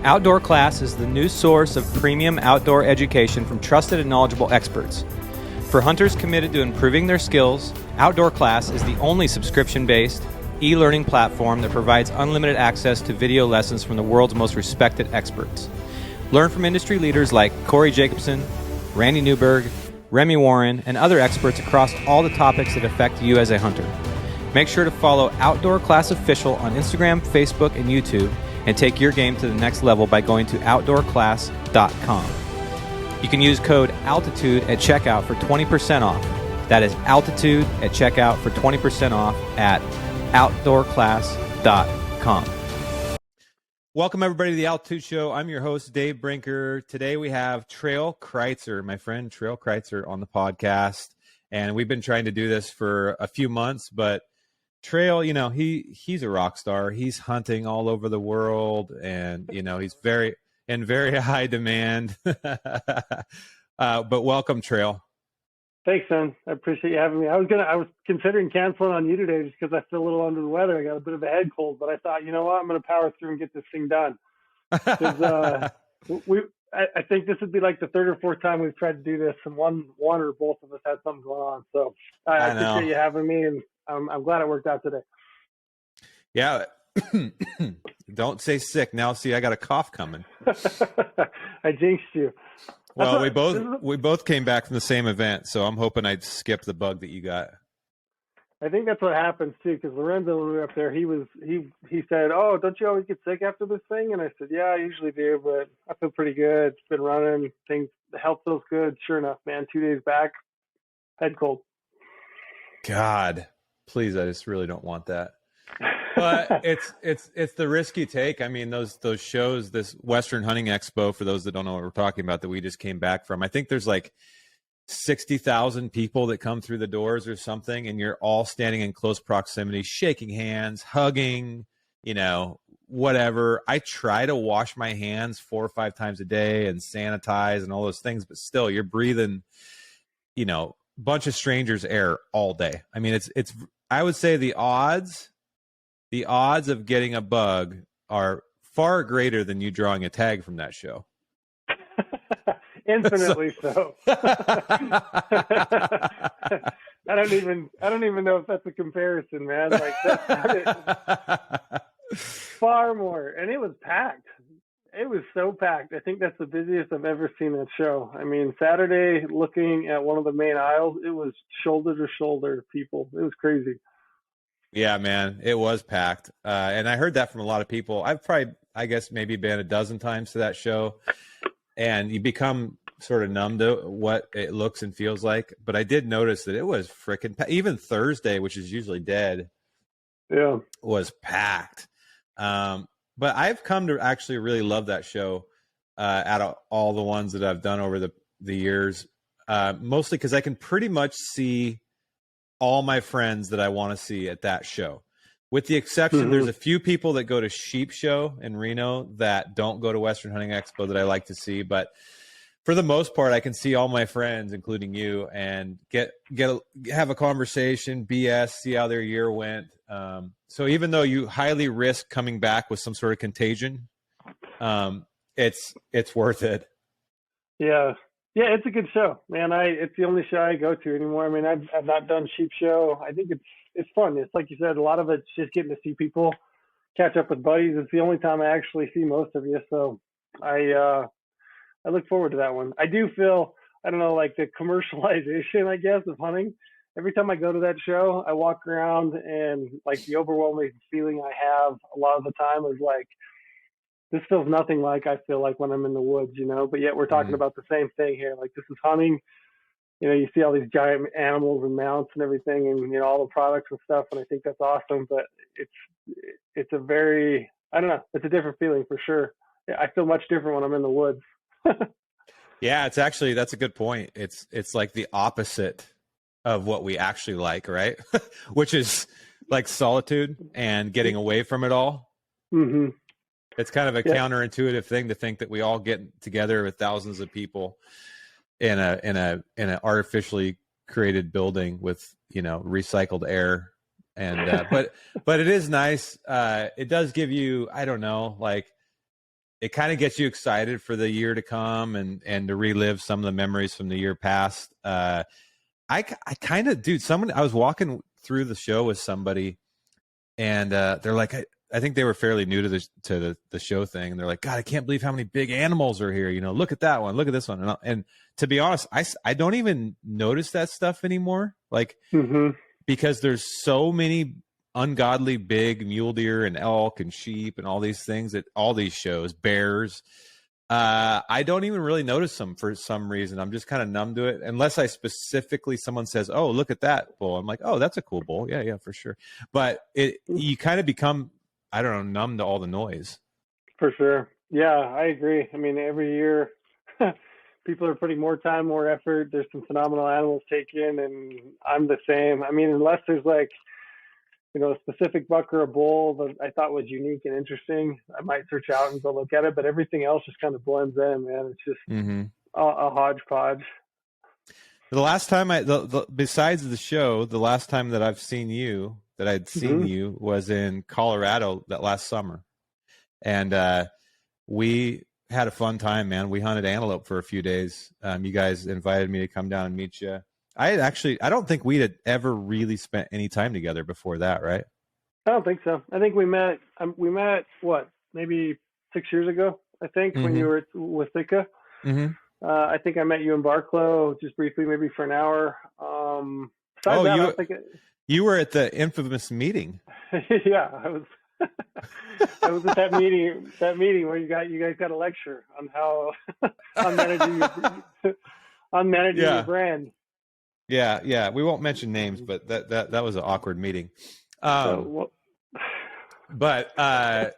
Outdoor Class is the new source of premium outdoor education from trusted and knowledgeable experts. For hunters committed to improving their skills, Outdoor Class is the only subscription-based e-learning platform that provides unlimited access to video lessons from the world's most respected experts. Learn from industry leaders like Corey Jacobson, Randy Newberg, Remy Warren, and other experts across all the topics that affect you as a hunter. Make sure to follow Outdoor Class Official on Instagram, Facebook, and YouTube, and take your game to the next level by going to outdoorclass.com. You can use code ALTITUDE at checkout for 20% off. That is ALTITUDE at checkout for 20% off at outdoorclass.com. Welcome, everybody, to the Altitude Show. I'm your host, Dave Brinker. Today we have Trail Kreitzer, my friend Trail Kreitzer, on the podcast. And we've been trying to do this for a few months, but Trail, you know, he's a rock star. He's hunting all over the world, and, you know, he's very high demand. But welcome, Trail. Thanks, man. I appreciate you having me. I was considering canceling on you today just because I feel a little under the weather. I got a bit of a head cold, but I thought, you know what, I'm going to power through and get this thing done. I think this would be like the third or fourth time we've tried to do this, and one or both of us had something going on. So I appreciate you having me, and I'm glad it worked out today. Yeah. Don't say sick. Now, see, I got a cough coming. I jinxed you. Well, we both came back from the same event, so I'm hoping I'd skip the bug that you got. I think that's what happens too, because Lorenzo, when we were up there, he said, "Oh, don't you always get sick after this thing?" And I said, "Yeah, I usually do, but I feel pretty good. It's been running. The health feels good." Sure enough, man, 2 days back, head cold. God, please, I just really don't want that. But it's the risk you take. I mean, those shows, this Western Hunting Expo, for those that don't know what we're talking about, that we just came back from, I think there's like 60,000 people that come through the doors or something, and you're all standing in close proximity, shaking hands, hugging, you know, whatever. I try to wash my hands 4 or 5 times a day and sanitize and all those things, but still, you're breathing, you know, a bunch of strangers' air all day. I mean, it's I would say the odds of getting a bug are far greater than you drawing a tag from that show. Infinitely so. I don't even know if that's a comparison, man. Like, that's far more. And it was packed. It was so packed. I think that's the busiest I've ever seen that show. I mean, Saturday, looking at one of the main aisles, it was shoulder to shoulder people. It was crazy. Yeah, man, it was packed. And I heard that from a lot of people. I've probably, I guess, maybe been a dozen times to that show, and you become sort of numb to what it looks and feels like. But I did notice that it was freaking packed. Even Thursday, which is usually dead, was packed. But I've come to actually really love that show out of all the ones that I've done over the years, mostly because I can pretty much see all my friends that I want to see at that show. With the exception, there's a few people that go to Sheep Show in Reno that don't go to Western Hunting Expo that I like to see. But for the most part, I can see all my friends, including you, and have a conversation, BS, see how their year went. So even though you highly risk coming back with some sort of contagion, it's worth it. Yeah. Yeah, it's a good show, man. It's the only show I go to anymore. I mean, I've not done Sheep Show. I think it's fun. It's like you said, a lot of it's just getting to see people, catch up with buddies. It's the only time I actually see most of you. So I look forward to that one. I do feel, I don't know, like the commercialization, I guess, of hunting. Every time I go to that show, I walk around, and like the overwhelming feeling I have a lot of the time is like, this feels nothing like I feel like when I'm in the woods, you know, but yet we're talking about the same thing here. Like, this is hunting, you know, you see all these giant animals and mounts and everything, and, you know, all the products and stuff. And I think that's awesome, but it's a very, I don't know, it's a different feeling for sure. I feel much different when I'm in the woods. Yeah, it's actually, that's a good point. It's like the opposite of what we actually like, right? Which is like solitude and getting away from it all. Mm-hmm. It's kind of a counterintuitive thing to think that we all get together with thousands of people in an artificially created building with, you know, recycled air. And but it is nice. It does give you, I don't know, like, it kind of gets you excited for the year to come and to relive some of the memories from the year past. I kind of, dude, I was walking through the show with somebody, and they're like, I think they were fairly new to the show thing, and they're like, God, I can't believe how many big animals are here. Look at that one, look at this one, and to be honest, I don't even notice that stuff anymore, like because there's so many ungodly big mule deer and elk and sheep and all these things at all these shows, bears. I don't even really notice them for some reason. I'm just kind of numb to it, unless I specifically, someone says, oh, look at that bull. I'm like, oh, that's a cool bull. Yeah, for sure. But you kind of become, I don't know, numb to all the noise. For sure. Yeah, I agree. I mean, every year people are putting more time, more effort. There's some phenomenal animals taken, and I'm the same. I mean, unless there's like, a specific buck or a bull that I thought was unique and interesting, I might search out and go look at it. But everything else just kind of blends in, man. It's just a hodgepodge. The last time besides the show, the last time that I'd seen you was in Colorado that last summer. And we had a fun time, man. We hunted antelope for a few days. You guys invited me to come down and meet you. I don't think we had ever really spent any time together before that, right? I don't think so. I think we met what, maybe 6 years ago, I think, when you were with Thika. I think I met you in Barclow just briefly, maybe for an hour. You were at the infamous meeting. Yeah, I was. I was at that meeting where you guys got a lecture on how on managing your brand. Yeah. We won't mention names, but that was an awkward meeting. But that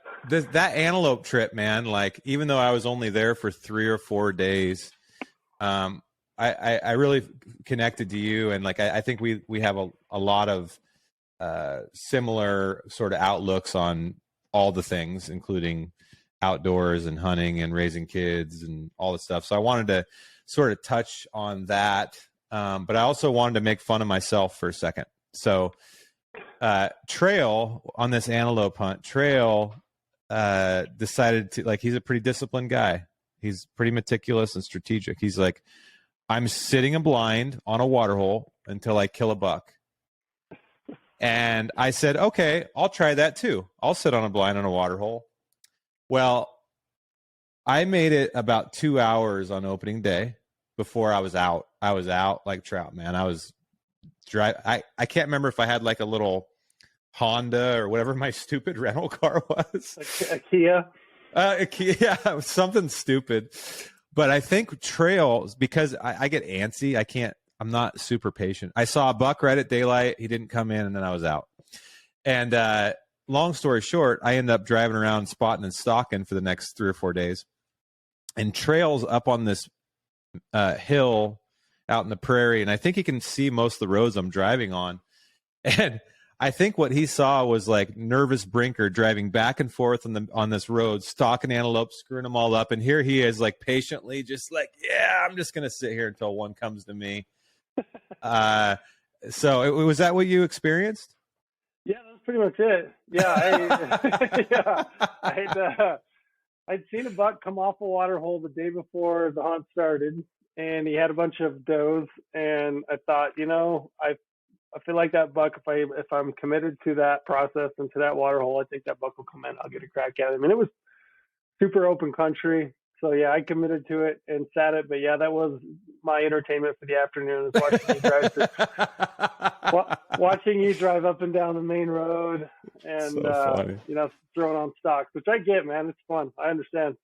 antelope trip, man, like, even though I was only there for 3 or 4 days, I really connected to you, and like I think we have a lot of similar sort of outlooks on all the things, including outdoors and hunting and raising kids and all the stuff. So I wanted to sort of touch on that. But I also wanted to make fun of myself for a second. So Trail, on this antelope hunt, Trail decided to, like, he's a pretty disciplined guy. He's pretty meticulous and strategic. He's like, I'm sitting a blind on a water hole until I kill a buck. And I said, okay, I'll try that too. I'll sit on a blind on a water hole. Well, I made it about 2 hours on opening day before I was out. I was out like trout, man. I was I can't remember if I had like a little Honda or whatever my stupid rental car was. A Kia? A Kia, yeah, something stupid. But I think Trail, because I get antsy, I'm not super patient. I saw a buck right at daylight. He didn't come in, and then I was out. And long story short, I ended up driving around spotting and stalking for the next 3 or 4 days. And Trail's up on this hill out in the prairie, and I think he can see most of the roads I'm driving on. And I think what he saw was like nervous Brinker driving back and forth on this road, stalking antelope, screwing them all up. And here he is, like, patiently, just like, yeah, I'm just gonna sit here until one comes to me. So was that what you experienced? Yeah, that's pretty much it. Yeah, I'd seen a buck come off a water hole the day before the hunt started, and he had a bunch of does, and I thought, I feel like that buck, if I'm committed to that process and to that water hole, I think that buck will come in. I'll get a crack at him. And it was super open country. So yeah, I committed to it and sat it. But yeah, that was my entertainment for the afternoon, is watching you drive up and down the main road, and so throwing on stocks, which I get, man. It's fun. I understand.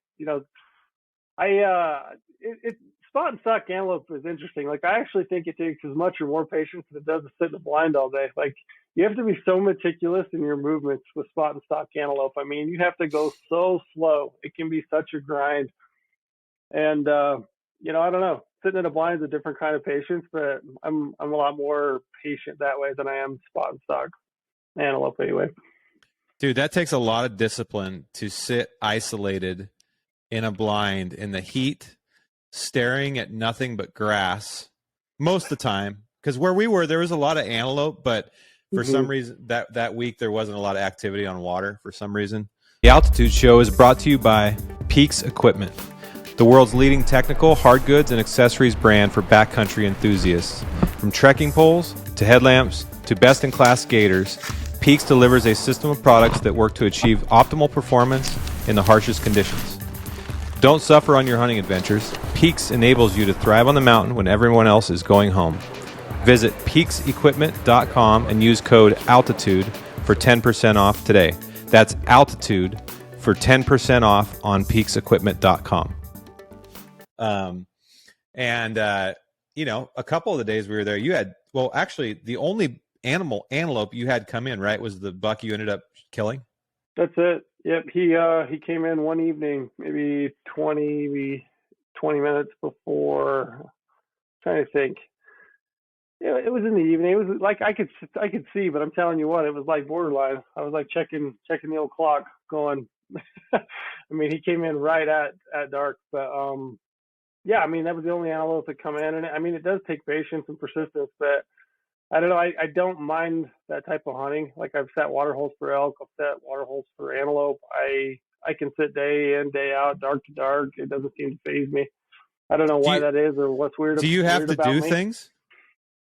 Spot and stock antelope is interesting. Like, I actually think it takes as much or more patience than it does to sit in a blind all day. Like, you have to be so meticulous in your movements with spot and stock antelope. I mean, you have to go so slow. It can be such a grind. And, I don't know. Sitting in a blind is a different kind of patience, but I'm a lot more patient that way than I am spot and stock antelope anyway. Dude, that takes a lot of discipline to sit isolated in a blind in the heat, staring at nothing but grass most of the time. Because where we were, there was a lot of antelope, but for some reason that week there wasn't a lot of activity on water for some reason. The Altitude Show is brought to you by Peaks Equipment, the world's leading technical, hard goods, and accessories brand for backcountry enthusiasts. From trekking poles to headlamps to best-in-class gaiters, Peaks delivers a system of products that work to achieve optimal performance in the harshest conditions. Don't suffer on your hunting adventures. Peaks enables you to thrive on the mountain when everyone else is going home. Visit peaksequipment.com and use code ALTITUDE for 10% off today. That's ALTITUDE for 10% off on peaksequipment.com. A couple of the days we were there, you had, well, actually, the only antelope you had come in, right, was the buck you ended up killing? That's it. Yep. He came in one evening, maybe 20 minutes before. I'm trying to think. Yeah, it was in the evening. It was like I could see, but I'm telling you what, it was like borderline. I was like checking the old clock, going. I mean, he came in right at dark, but yeah, I mean that was the only antelope that come in, and I mean it does take patience and persistence, but I don't know. I don't mind that type of hunting. Like I've set water holes for elk. I've set water holes for antelope. I can sit day in, day out, dark to dark. It doesn't seem to faze me. I don't know why that is or what's weird. Do you have to do things?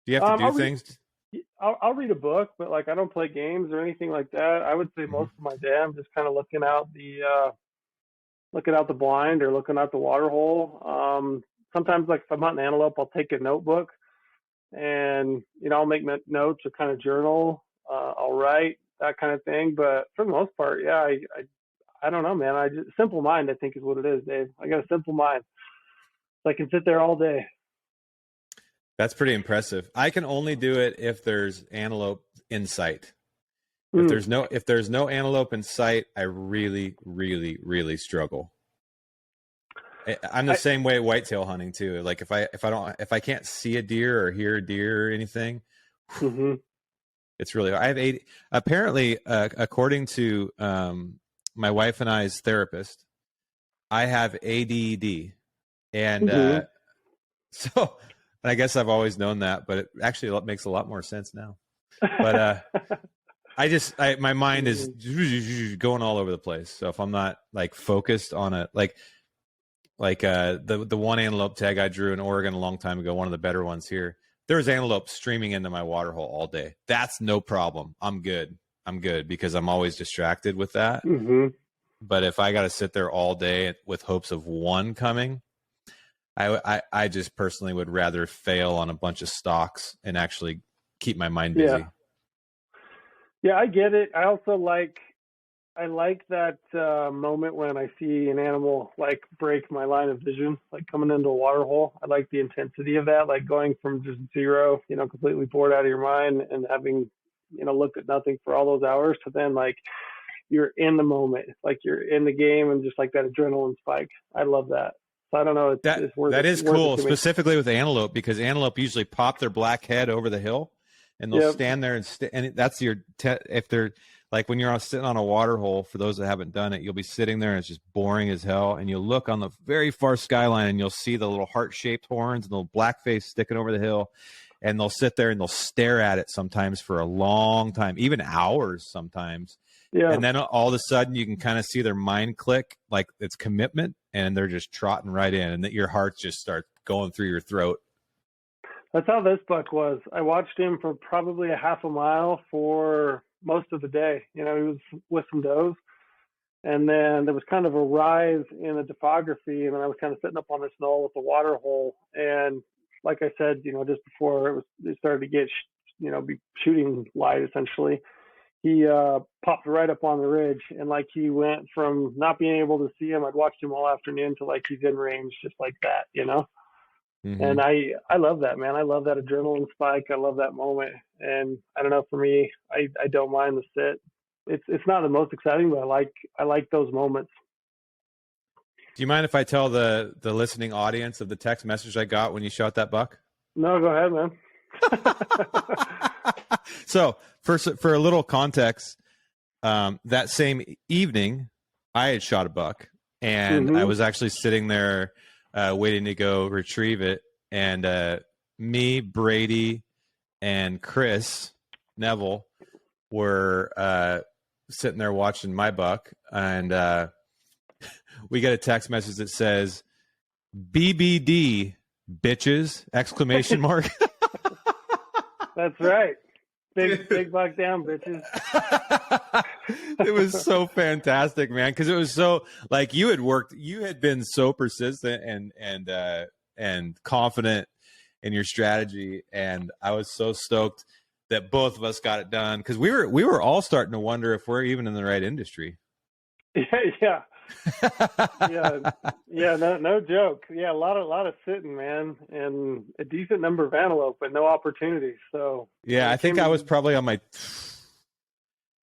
Do you have to do things? I'll read a book, but like I don't play games or anything like that. I would say most of my day I'm just kind of looking out the blind or looking out the water hole. Sometimes like if I'm hunting antelope, I'll take a notebook and I'll make notes or kind of journal. I'll write that kind of thing. But for the most part, yeah, I don't know, man. Simple mind, I think, is what it is, Dave. I got a simple mind, so I can sit there all day. That's pretty impressive. I can only do it if there's antelope in sight. If there's no antelope in sight, I really, really, really struggle. I'm the same way whitetail hunting too. Like if I can't see a deer or hear a deer or anything, it's really hard. I have 80. Apparently, according to my wife and I's therapist, I have ADD, and so I guess I've always known that, but it actually makes a lot more sense now. But my mind is going all over the place. So if I'm not like focused on it, like the one antelope tag I drew in Oregon a long time ago, one of the better ones here, there was antelope streaming into my water hole all day. That's no problem. I'm good because I'm always distracted with that. But if I got to sit there all day with hopes of one coming, I just personally would rather fail on a bunch of stalks and actually keep my mind busy. Yeah, I get it. I also like that moment when I see an animal like break my line of vision, like coming into a water hole. I like the intensity of that, like going from just zero, completely bored out of your mind and having, looked at nothing for all those hours to then like you're in the moment, like you're in the game and just like that adrenaline spike. I love that. So I don't know. That is cool, specifically with antelope, because antelope usually pop their black head over the hill and they'll stand there and that's your, if they're, like when you're sitting on a water hole, for those that haven't done it, you'll be sitting there and it's just boring as hell. And you'll look on the very far skyline and you'll see the little heart-shaped horns and the little black face sticking over the hill. And they'll sit there and they'll stare at it sometimes for a long time, even hours sometimes. Yeah. And then all of a sudden you can kind of see their mind click, like it's commitment, and they're just trotting right in, and that your heart just starts going through your throat. That's how this buck was. I watched him for probably a half a mile for most of the day. He was with some does, and then there was kind of a rise in the topography, and then I was kind of sitting up on this knoll with the water hole, and like I said, just before it started to get be shooting light essentially, he popped right up on the ridge, and like he went from not being able to see him, I'd watched him all afternoon, to like he's in range just like that. And I love that, man. I love that adrenaline spike. I love that moment. And I don't know, for me, I don't mind the sit. It's not the most exciting, but I like those moments. Do you mind if I tell the listening audience of the text message I got when you shot that buck? No, go ahead, man. So for a little context, that same evening I had shot a buck, and I was actually sitting there waiting to go retrieve it, and me, Brady, and Chris Neville were sitting there watching my buck, and we get a text message that says BBD bitches exclamation mark. That's right. Big buck down, bitches. It was so fantastic, man, because it was so like you had been so persistent and confident in your strategy, and I was so stoked that both of us got it done, because we were all starting to wonder if we're even in the right industry. Yeah. No joke. Yeah, a lot of sitting, man, and a decent number of antelope, but no opportunities. So yeah, I think I was probably on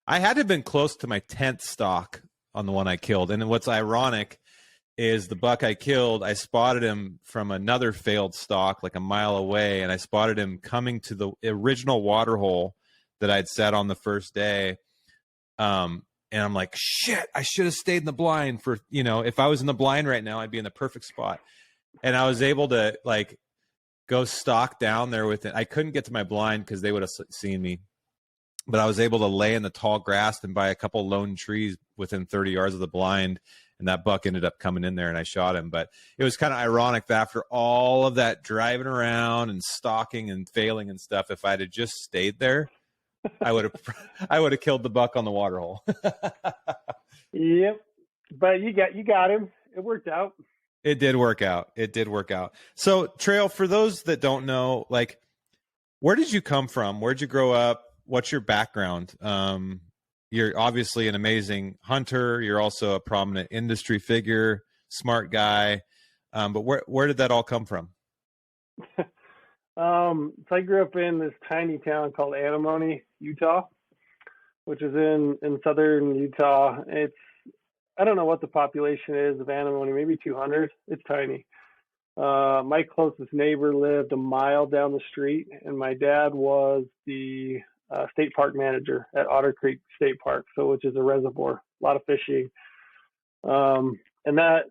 I had to have been close to my 10th stock on the one I killed. And what's ironic is the buck I killed, I spotted him from another failed stock like a mile away, and I spotted him coming to the original water hole that I'd set on the first day. And I'm like, shit, I should have stayed in the blind for, if I was in the blind right now, I'd be in the perfect spot. And I was able to like go stalk down there with it. I couldn't get to my blind because they would have seen me, but I was able to lay in the tall grass and by a couple lone trees within 30 yards of the blind. And that buck ended up coming in there and I shot him. But it was kind of ironic that after all of that driving around and stalking and failing and stuff, if I'd have just stayed there, I would have killed the buck on the water hole. Yep. But you got him. It worked out. It did work out. So, Trail, for those that don't know, like, where did you come from? Where'd you grow up? What's your background? You're obviously an amazing hunter. You're also a prominent industry figure, smart guy. But where did that all come from? So I grew up in this tiny town called Antimony, Utah, which is in southern Utah. I don't know what the population is of Antimony, maybe 200. It's tiny. My closest neighbor lived a mile down the street, and my dad was the state park manager at Otter Creek State Park, which is a reservoir, a lot of fishing. And that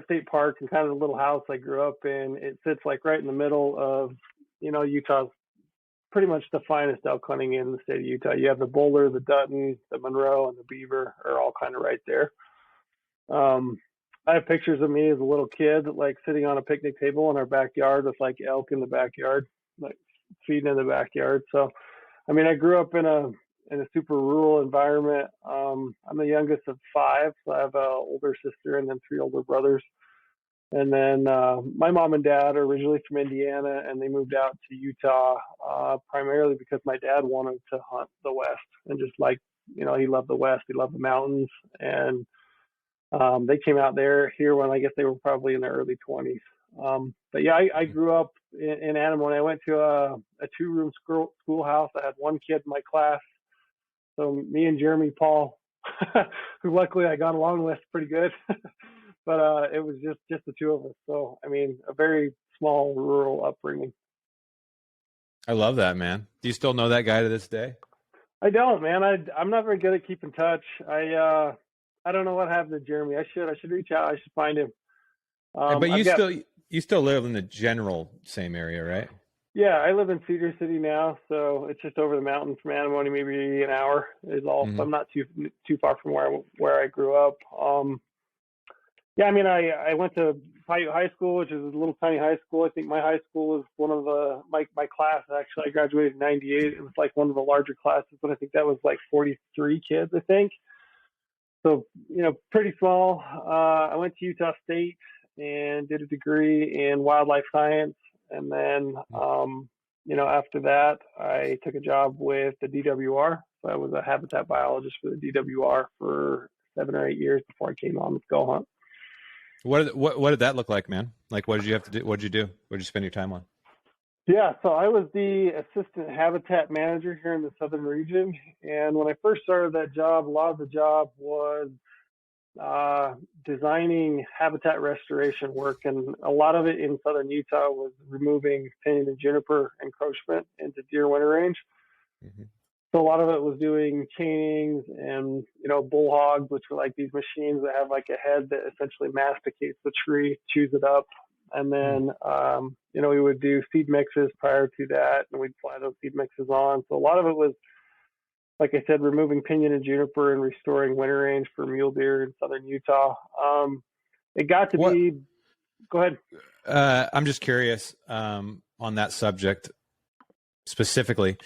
state park and kind of the little house I grew up in, it sits like right in the middle of, Utah's pretty much the finest elk hunting in the state of Utah. You have the Boulder, the Dutton, the Monroe, and the Beaver are all kind of right there. I have pictures of me as a little kid, like sitting on a picnic table in our backyard with like elk in the backyard, like feeding in the backyard. So, I mean, I grew up in a super rural environment. I'm the youngest of 5, so I have an older sister and then 3 older brothers. And then my mom and dad are originally from Indiana, and they moved out to Utah primarily because my dad wanted to hunt the West and just like, he loved the West, he loved the mountains, and they came out here when I guess they were probably in their early 20s. But yeah, I grew up in Antimony. I went to a 2-room schoolhouse. I had 1 kid in my class. So me and Jeremy Paul, who luckily I got along with pretty good, but it was just the 2 of us. So, I mean, a very small rural upbringing. I love that, man. Do you still know that guy to this day? I don't, man. I'm not very good at keeping touch. I don't know what happened to Jeremy. I should reach out. I should find him. But you still live in the general same area, right? Yeah, I live in Cedar City now, so it's just over the mountain from Antimony, maybe an hour is all. Mm-hmm. So I'm not too far from where I grew up. Yeah, I mean, I went to Paiute High School, which is a little tiny high school. I think my high school was one of my class. Actually, I graduated in '98. It was like one of the larger classes, but I think that was like 43 kids, I think. So, pretty small. I went to Utah State and did a degree in wildlife science. And then, after that, I took a job with the DWR. So I was a habitat biologist for the DWR for 7 or 8 years before I came on with goHUNT. What did that look like, man? Like, what did you have to do? What did you do? What did you spend your time on? Yeah, so I was the assistant habitat manager here in the southern region. And when I first started that job, a lot of the job was designing habitat restoration work, and a lot of it in southern Utah was removing pinyon and juniper encroachment into deer winter range. Mm-hmm. So a lot of it was doing chainings and bull hogs, which were like these machines that have like a head that essentially masticates the tree, chews it up, and then we would do seed mixes prior to that, and we'd fly those seed mixes on. So a lot of it was like I said, removing pinyon and juniper and restoring winter range for mule deer in southern Utah. It got to What? be. Go ahead. I'm just curious on that subject specifically.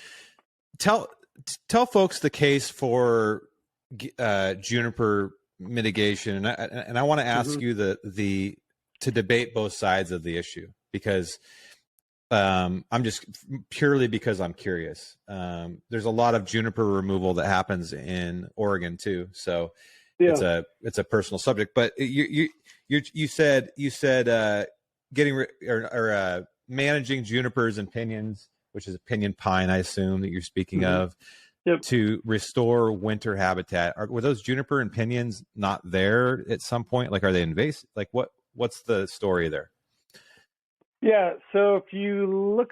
Tell folks the case for juniper mitigation, and I want to ask you the to debate both sides of the issue, because I'm just purely because I'm curious. There's a lot of juniper removal that happens in Oregon too, so it's a personal subject. But you said getting managing junipers and pinyons, which is a pinyon pine, I assume that you're speaking of, to restore winter habitat. Were those juniper and pinyons not there at some point? Like, are they invasive? Like, what's the story there? Yeah, so if you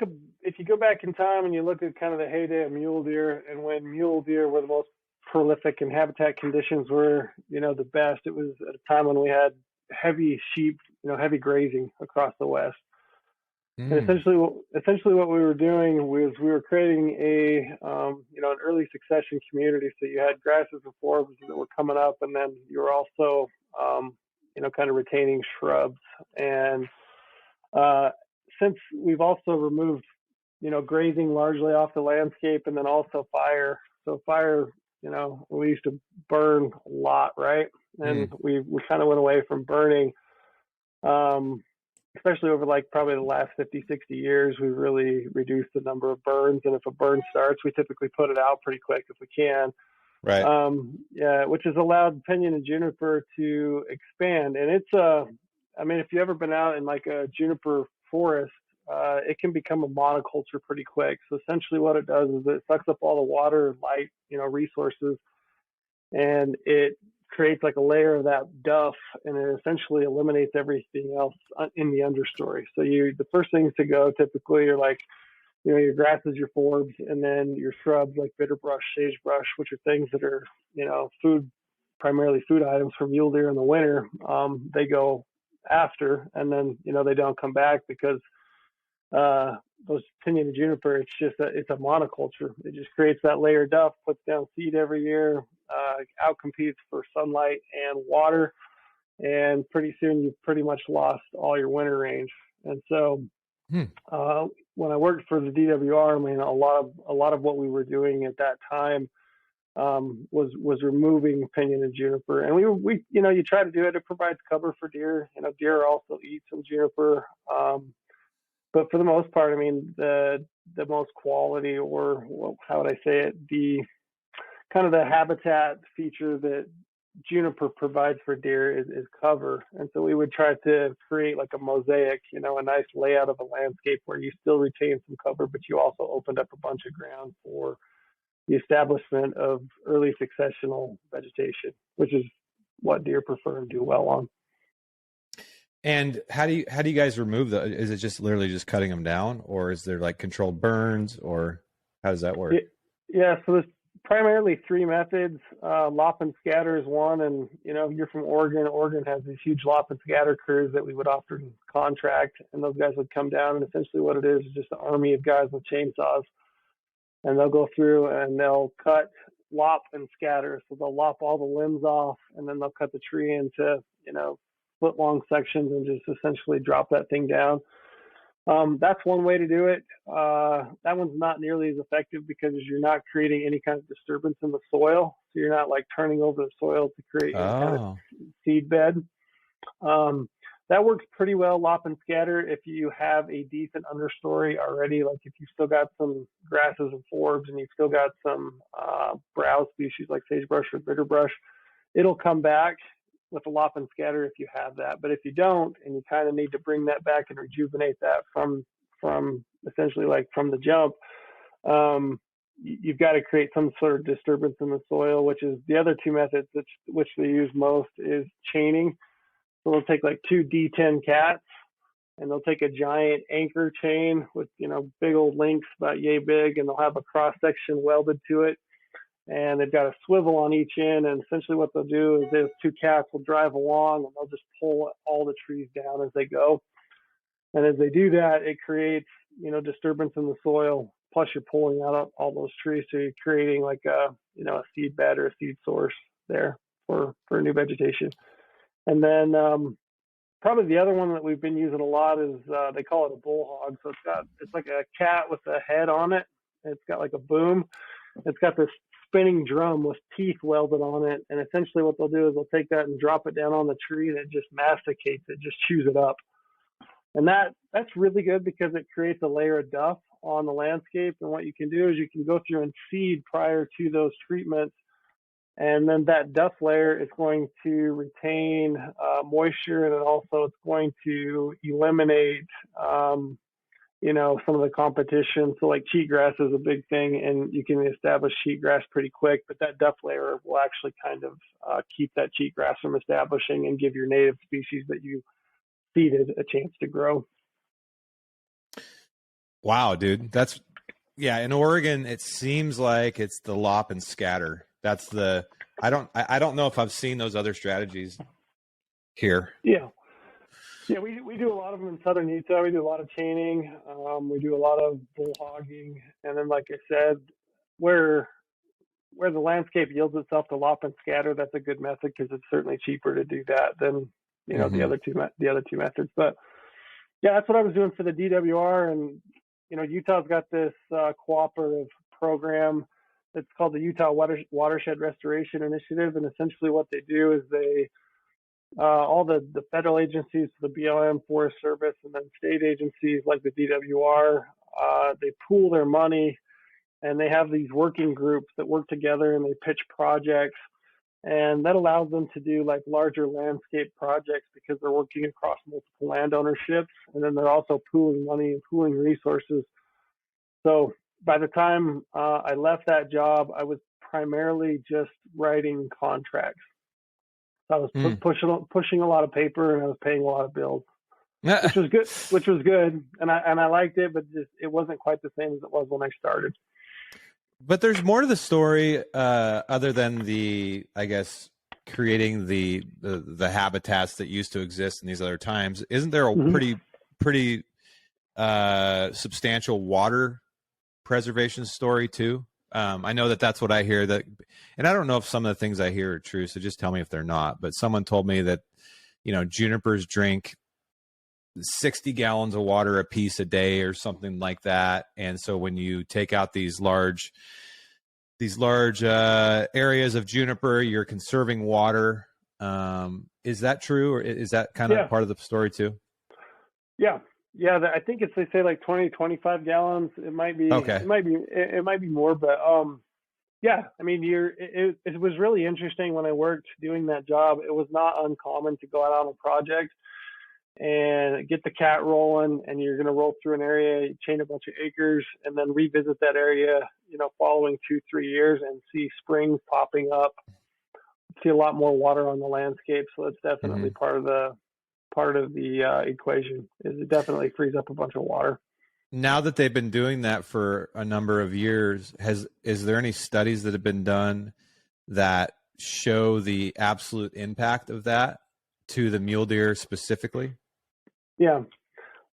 go back in time and you look at kind of the heyday of mule deer, and when mule deer were the most prolific and habitat conditions were, the best, it was at a time when we had heavy sheep, heavy grazing across the West. And essentially what we were doing was we were creating an early succession community. So you had grasses and forbs that were coming up, and then you were also, kind of retaining shrubs. And since we've also removed, grazing largely off the landscape, and then also fire. So fire, we used to burn a lot, right? And we kind of went away from burning. Especially over like probably the last 50, 60 years, we've really reduced the number of burns. And if a burn starts, we typically put it out pretty quick if we can. Right. Which has allowed pinyon and juniper to expand. And it's if you've ever been out in like a juniper forest, it can become a monoculture pretty quick. So essentially what it does is it sucks up all the water, light, resources, and it creates like a layer of that duff, and it essentially eliminates everything else in the understory. So the first things to go typically are like, your grasses, your forbs, and then your shrubs like bitterbrush, sagebrush, which are things that are, primarily food items for mule deer in the winter. They go after, and then, they don't come back because those pinyon and juniper, it's a monoculture. It just creates that layer of duff, puts down seed every year, outcompetes for sunlight and water, and pretty soon you've pretty much lost all your winter range. And so when I worked for the DWR, a lot of what we were doing at that time was removing pinyon and juniper. And we you try to do it. It provides cover for deer. Deer also eat some juniper. But for the most part, the most quality, or how would I say it, the kind of the habitat feature that juniper provides for deer is cover. And so we would try to create like a mosaic, a nice layout of a landscape where you still retain some cover, but you also opened up a bunch of ground for the establishment of early successional vegetation, which is what deer prefer and do well on. And how do you guys remove is it just literally just cutting them down, or is there like controlled burns, or how does that work? Yeah, so there's primarily three methods. Lop and scatter is one, and you're from Oregon. Oregon has these huge lop and scatter crews that we would often contract, and those guys would come down, and essentially what it is just an army of guys with chainsaws, and they'll go through and they'll cut, lop, and scatter. So they'll lop all the limbs off, and then they'll cut the tree into foot-long sections and just essentially drop that thing down. That's one way to do it. That one's not nearly as effective because you're not creating any kind of disturbance in the soil. So you're not like turning over the soil to create any kind of seed bed. That works pretty well, lop and scatter, if you have a decent understory already. Like if you've still got some grasses and forbs and you've still got some browse species like sagebrush or bitterbrush, it'll come back with a lop and scatter if you have that. But if you don't, and you kind of need to bring that back and rejuvenate that from essentially like from the jump, you've got to create some sort of disturbance in the soil, which is the other two methods which they use most is chaining. So they'll take like two D10 cats, and they'll take a giant anchor chain with big old links about yay big, and they'll have a cross section welded to it. And they've got a swivel on each end, and essentially what they'll do is those two cats will drive along, and they'll just pull all the trees down as they go. And as they do that, it creates, disturbance in the soil plus you're pulling out all those trees, so you're creating like a a seed bed or a seed source there for new vegetation. And then probably the other one that we've been using a lot is they call it a bull hog. So it's like a cat with a head on it. It's got like a boom. It's got this spinning drum with teeth welded on it. And essentially what they'll do is they'll take that and drop it down on the tree, and it just masticates it, just chews it up. And that's really good because it creates a layer of duff on the landscape. And what you can do is you can go through and seed prior to those treatments. And then that duff layer is going to retain moisture, and then also it's going to eliminate, some of the competition. So like cheatgrass is a big thing, and you can establish cheatgrass pretty quick, but that duff layer will actually kind of keep that cheatgrass from establishing and give your native species that you seeded a chance to grow. Wow, dude. In Oregon, it seems like it's the lop and scatter. That's I don't know if I've seen those other strategies here. Yeah. Yeah, we do a lot of them in southern Utah. We do a lot of chaining. We do a lot of bull hogging. And then, like I said, where the landscape yields itself to lop and scatter, that's a good method because it's certainly cheaper to do that than, the other two methods. But yeah, that's what I was doing for the DWR. And, Utah's got this cooperative program. It's called the Utah Watershed Restoration Initiative. And essentially what they do is they all the federal agencies, the BLM, Forest Service, and then state agencies like the DWR, they pool their money, and they have these working groups that work together and they pitch projects, and that allows them to do like larger landscape projects because they're working across multiple land ownerships, and then they're also pooling money and pooling resources. So by the time I left that job, I was primarily just writing contracts. I was pushing a lot of paper, and I was paying a lot of bills, which was good. And I liked it, but it wasn't quite the same as it was when I started. But there's more to the story other than I guess, creating the habitats that used to exist in these other times. Isn't there a pretty substantial water preservation story too? I know that's what I hear, and I don't know if some of the things I hear are true, so just tell me if they're not. But someone told me that, junipers drink 60 gallons of water a piece a day or something like that. And so when you take out these large areas of juniper, you're conserving water. Is that true, or is that kind of part of the story too? Yeah. Yeah, I think they say like 20, 25 gallons. It might be, okay. It might be more, but yeah. I mean, it was really interesting when I worked doing that job. It was not uncommon to go out on a project and get the cat rolling, and you're going to roll through an area, chain a bunch of acres, and then revisit that area, following 2-3 years, and see springs popping up, see a lot more water on the landscape. So it's definitely part of the equation. It definitely frees up a bunch of water. Now that they've been doing that for a number of years, is there any studies that have been done that show the absolute impact of that to the mule deer specifically? Yeah.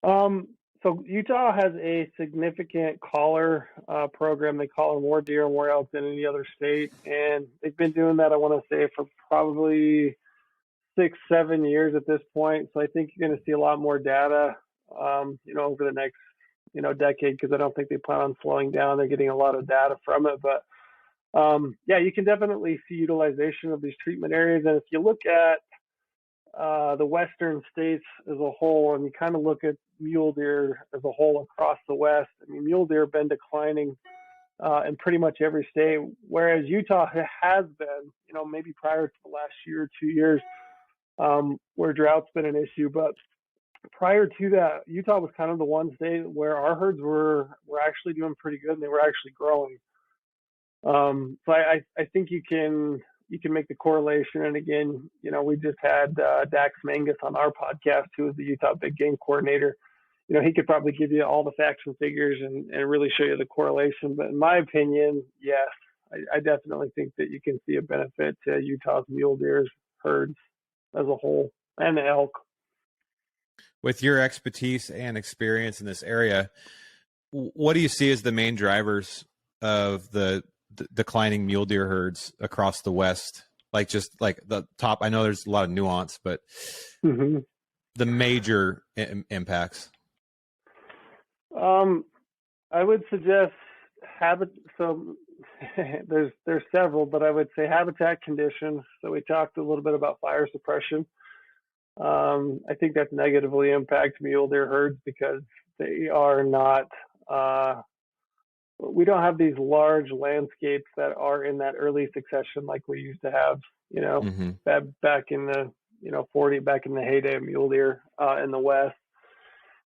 So Utah has a significant collar program. They collar more deer and more elk than any other state, and they've been doing that, I want to say, for probably 6-7 years at this point. So I think you're going to see a lot more data, over the next, decade, because I don't think they plan on slowing down. They're getting a lot of data from it, but yeah, you can definitely see utilization of these treatment areas. And if you look at the western states as a whole, and you kind of look at mule deer as a whole across the West, I mean, mule deer have been declining in pretty much every state, whereas Utah has been, maybe prior to the last year or 2 years, where drought's been an issue. But prior to that, Utah was kind of the one state where our herds were actually doing pretty good, and they were actually growing. So I think you can make the correlation. And again, we just had Dax Mangus on our podcast, who is the Utah Big Game Coordinator. He could probably give you all the facts and figures and really show you the correlation. But in my opinion, yes, I definitely think that you can see a benefit to Utah's mule deer herds as a whole, and the elk. With your expertise and experience in this area, what do you see as the main drivers of the declining mule deer herds across the West? Like just like the top, I know there's a lot of nuance, but Mm-hmm. the major impacts. I would suggest habit. So there's several, but I would say habitat conditions. So we talked a little bit about fire suppression. I think that's negatively impacts mule deer herds because they are not. We don't have these large landscapes that are in that early succession like we used to have. Mm-hmm. Back in the 40 back in the heyday of mule deer in the West.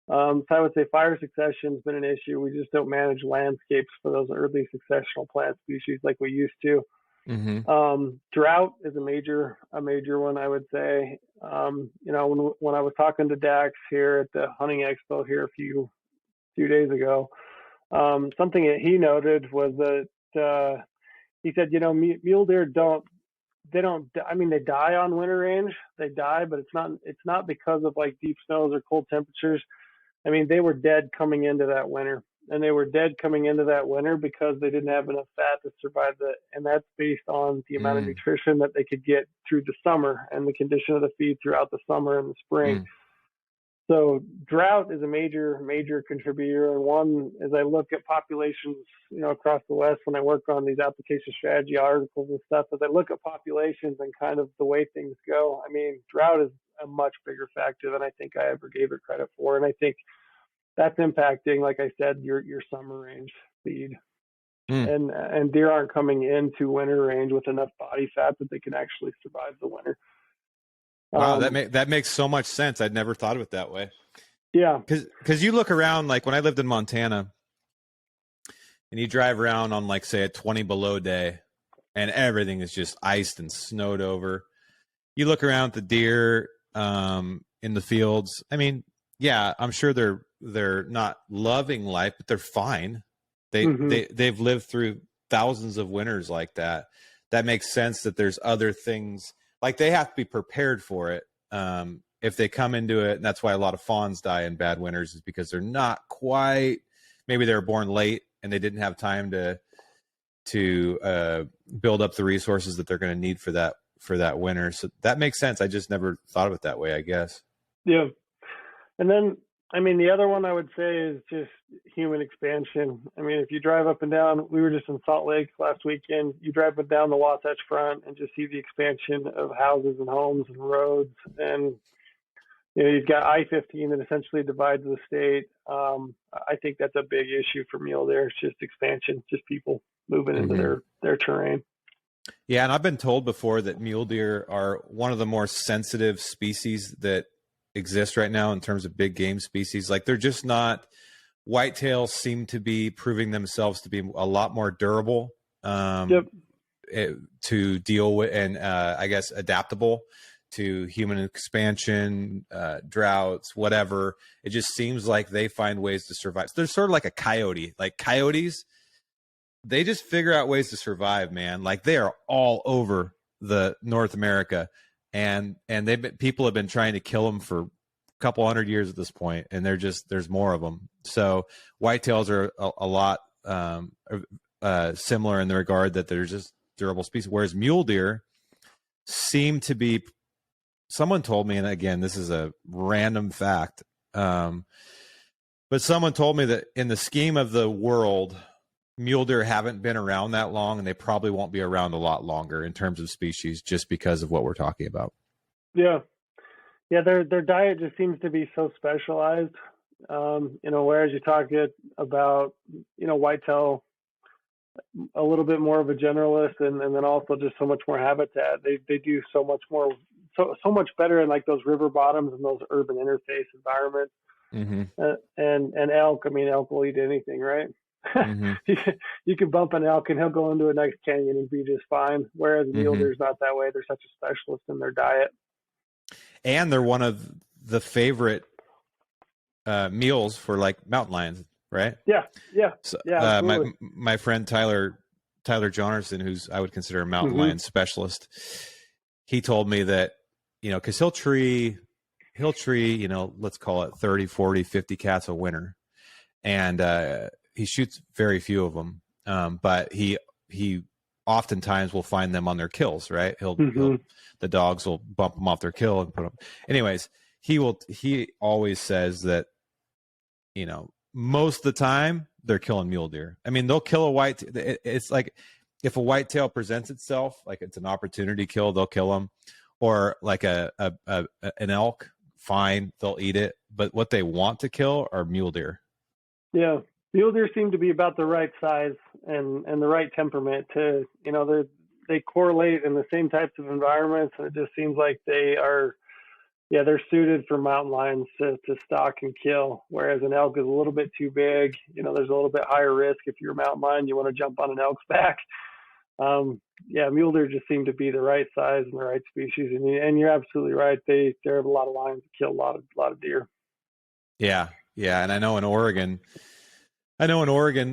So I would say fire succession has been an issue. We just don't manage landscapes for those early successional plant species like we used to. Mm-hmm. Drought is a major one, I would say. When I was talking to Dax here at the hunting expo here a few days ago, something that he noted was that he said, mule deer they die on winter range. They die, but it's not because of like deep snows or cold temperatures. I mean, they were dead coming into that winter, and they were dead coming into that winter because they didn't have enough fat to survive and that's based on the amount of nutrition that they could get through the summer and the condition of the feed throughout the summer and the spring. So drought is a major contributor. And one, as I look at populations, across the West, when I work on these application strategy articles and stuff, as I look at populations and kind of the way things go, I mean, drought is a much bigger factor than I think I ever gave it credit for. And I think that's impacting, like I said, your summer range feed. And deer aren't coming into winter range with enough body fat that they can actually survive the winter. Wow, that makes so much sense. I'd never thought of it that way. Yeah, because you look around, like when I lived in Montana, and you drive around on like say a 20 below day, and everything is just iced and snowed over. You look around at the deer in the fields. I mean, yeah, I'm sure they're not loving life, but they're fine. They've lived through thousands of winters like that. That makes sense that there's other things. Like they have to be prepared for it if they come into it. And that's why a lot of fawns die in bad winters is because they're not quite, maybe they were born late and they didn't have time to build up the resources that they're going to need for that winter. So that makes sense. I just never thought of it that way, I guess. Yeah. And then, I mean, the other one I would say is just human expansion. I mean, if you drive up and down, we were just in Salt Lake last weekend, you drive up down the Wasatch Front and just see the expansion of houses and homes and roads. And, you've got I-15 that essentially divides the state. I think that's a big issue for mule deer. It's just expansion, just people moving into their terrain. Yeah, and I've been told before that mule deer are one of the more sensitive species that exist right now in terms of big game species. Like they're just not. Whitetails seem to be proving themselves to be a lot more durable to deal with, and I guess adaptable to human expansion, droughts, whatever. It just seems like they find ways to survive. So they're sort of like a coyote. Like coyotes, they just figure out ways to survive, man. Like they are all over the North America. And people have been trying to kill them for a couple hundred years at this point, and there's more of them. So whitetails are a lot similar in the regard that they're just durable species, whereas mule deer seem to be. Someone told me, and again, this is a random fact, but someone told me that in the scheme of the world, mule deer haven't been around that long, and they probably won't be around a lot longer in terms of species, just because of what we're talking about. Yeah, their diet just seems to be so specialized. Whereas you talk about whitetail, a little bit more of a generalist, and then also just so much more habitat. They do so much more, so much better in like those river bottoms and those urban interface environments. And elk. I mean, elk will eat anything, right? You can bump an elk and he'll go into a next canyon and be just fine. Whereas mule deer's not that way. They're such a specialist in their diet. And they're one of the favorite meals for like mountain lions, right? Yeah. So, yeah. My friend Tyler Jonnerson, who's I would consider a mountain lion specialist, he told me that, because he'll tree, let's call it 30, 40, 50 cats a winter. And he shoots very few of them, but he oftentimes will find them on their kills, right? The dogs will bump them off their kill and put them. Anyways, he always says that, you know, most of the time they're killing mule deer. I mean, they'll kill a white. It's like if a whitetail presents itself, like it's an opportunity kill, they'll kill them, or like an elk. Fine, they'll eat it. But what they want to kill are mule deer. Yeah, mule deer seem to be about the right size and the right temperament to, you know, they correlate in the same types of environments, and it just seems like they are, yeah, they're suited for mountain lions to stalk and kill, whereas an elk is a little bit too big. You know, there's a little bit higher risk. If you're a mountain lion, you want to jump on an elk's back. Yeah, mule deer just seem to be the right size and the right species, and you're absolutely right. There are a lot of lions that kill a lot of deer. Yeah, and I know in Oregon,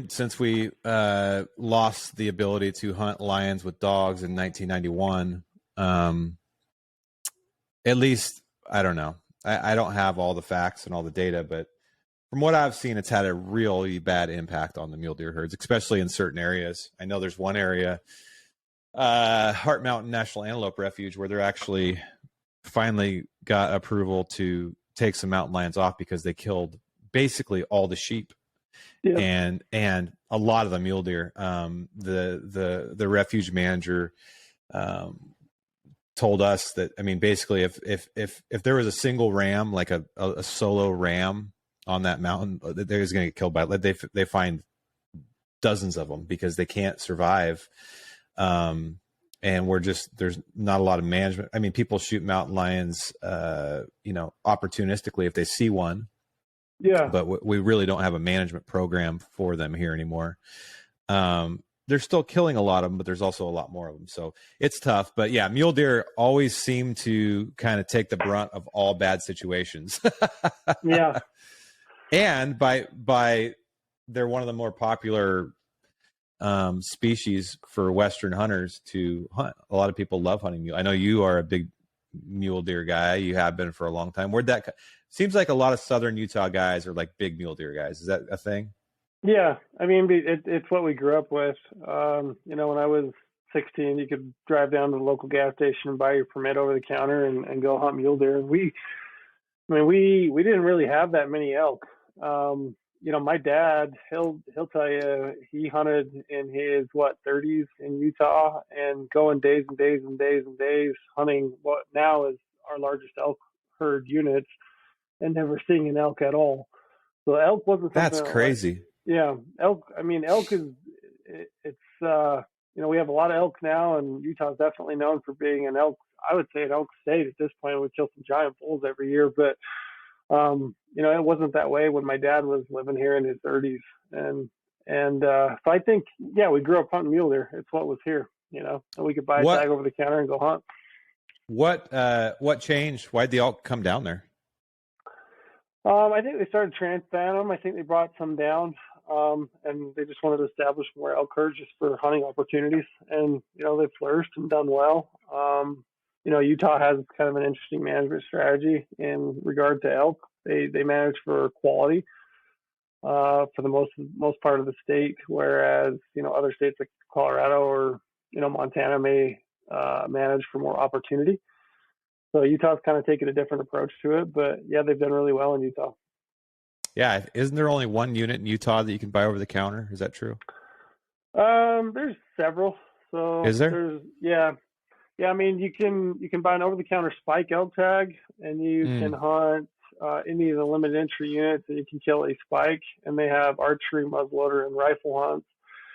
since we lost the ability to hunt lions with dogs in 1991, at least, I don't know. I don't have all the facts and all the data, but from what I've seen, it's had a really bad impact on the mule deer herds, especially in certain areas. I know there's one area, Heart Mountain National Antelope Refuge, where they're actually finally got approval to take some mountain lions off because they killed basically all the sheep. Yeah. And a lot of the mule deer. The refuge manager told us that, I mean, basically if there was a single ram, like a solo ram on that mountain, they're just going to get killed by it. They find dozens of them because they can't survive. And there's not a lot of management. I mean, people shoot mountain lions, opportunistically if they see one. Yeah. But we really don't have a management program for them here anymore. They're still killing a lot of them, but there's also a lot more of them. So it's tough. But yeah, mule deer always seem to kind of take the brunt of all bad situations. Yeah. And by they're one of the more popular species for Western hunters to hunt. A lot of people love hunting mule. I know you are a big mule deer guy. You have been for a long time. Seems like a lot of Southern Utah guys are like big mule deer guys. Is that a thing? Yeah, I mean, it's what we grew up with. When I was 16, you could drive down to the local gas station and buy your permit over the counter and go hunt mule deer. We didn't really have that many elk. My dad, he'll tell you he hunted in his 30s in Utah and going days and days and days and days hunting what now is our largest elk herd units and never seeing an elk at all. So elk wasn't something. That's crazy. Yeah, elk. I mean, elk is we have a lot of elk now, and Utah is definitely known for being an elk. I would say an elk state at this point. We kill some giant bulls every year, but it wasn't that way when my dad was living here in his 30s. So I think, yeah, we grew up hunting mule deer. It's what was here, and we could buy a tag over the counter and go hunt. What changed? Why'd the elk come down there? I think they started transplanting them. I think they brought some down, and they just wanted to establish more elk herds just for hunting opportunities. And, they've flourished and done well. Utah has kind of an interesting management strategy in regard to elk. They manage for quality for the most part of the state, whereas, other states like Colorado or, Montana may manage for more opportunity. So Utah's kind of taken a different approach to it, but yeah, they've done really well in Utah. Yeah. Isn't there only one unit in Utah that you can buy over the counter? Is that true? There's several. So is there? Yeah. I mean, you can buy an over the counter spike elk tag, and you can hunt any of the limited entry units, and you can kill a spike. And they have archery, muzzleloader, and rifle hunts.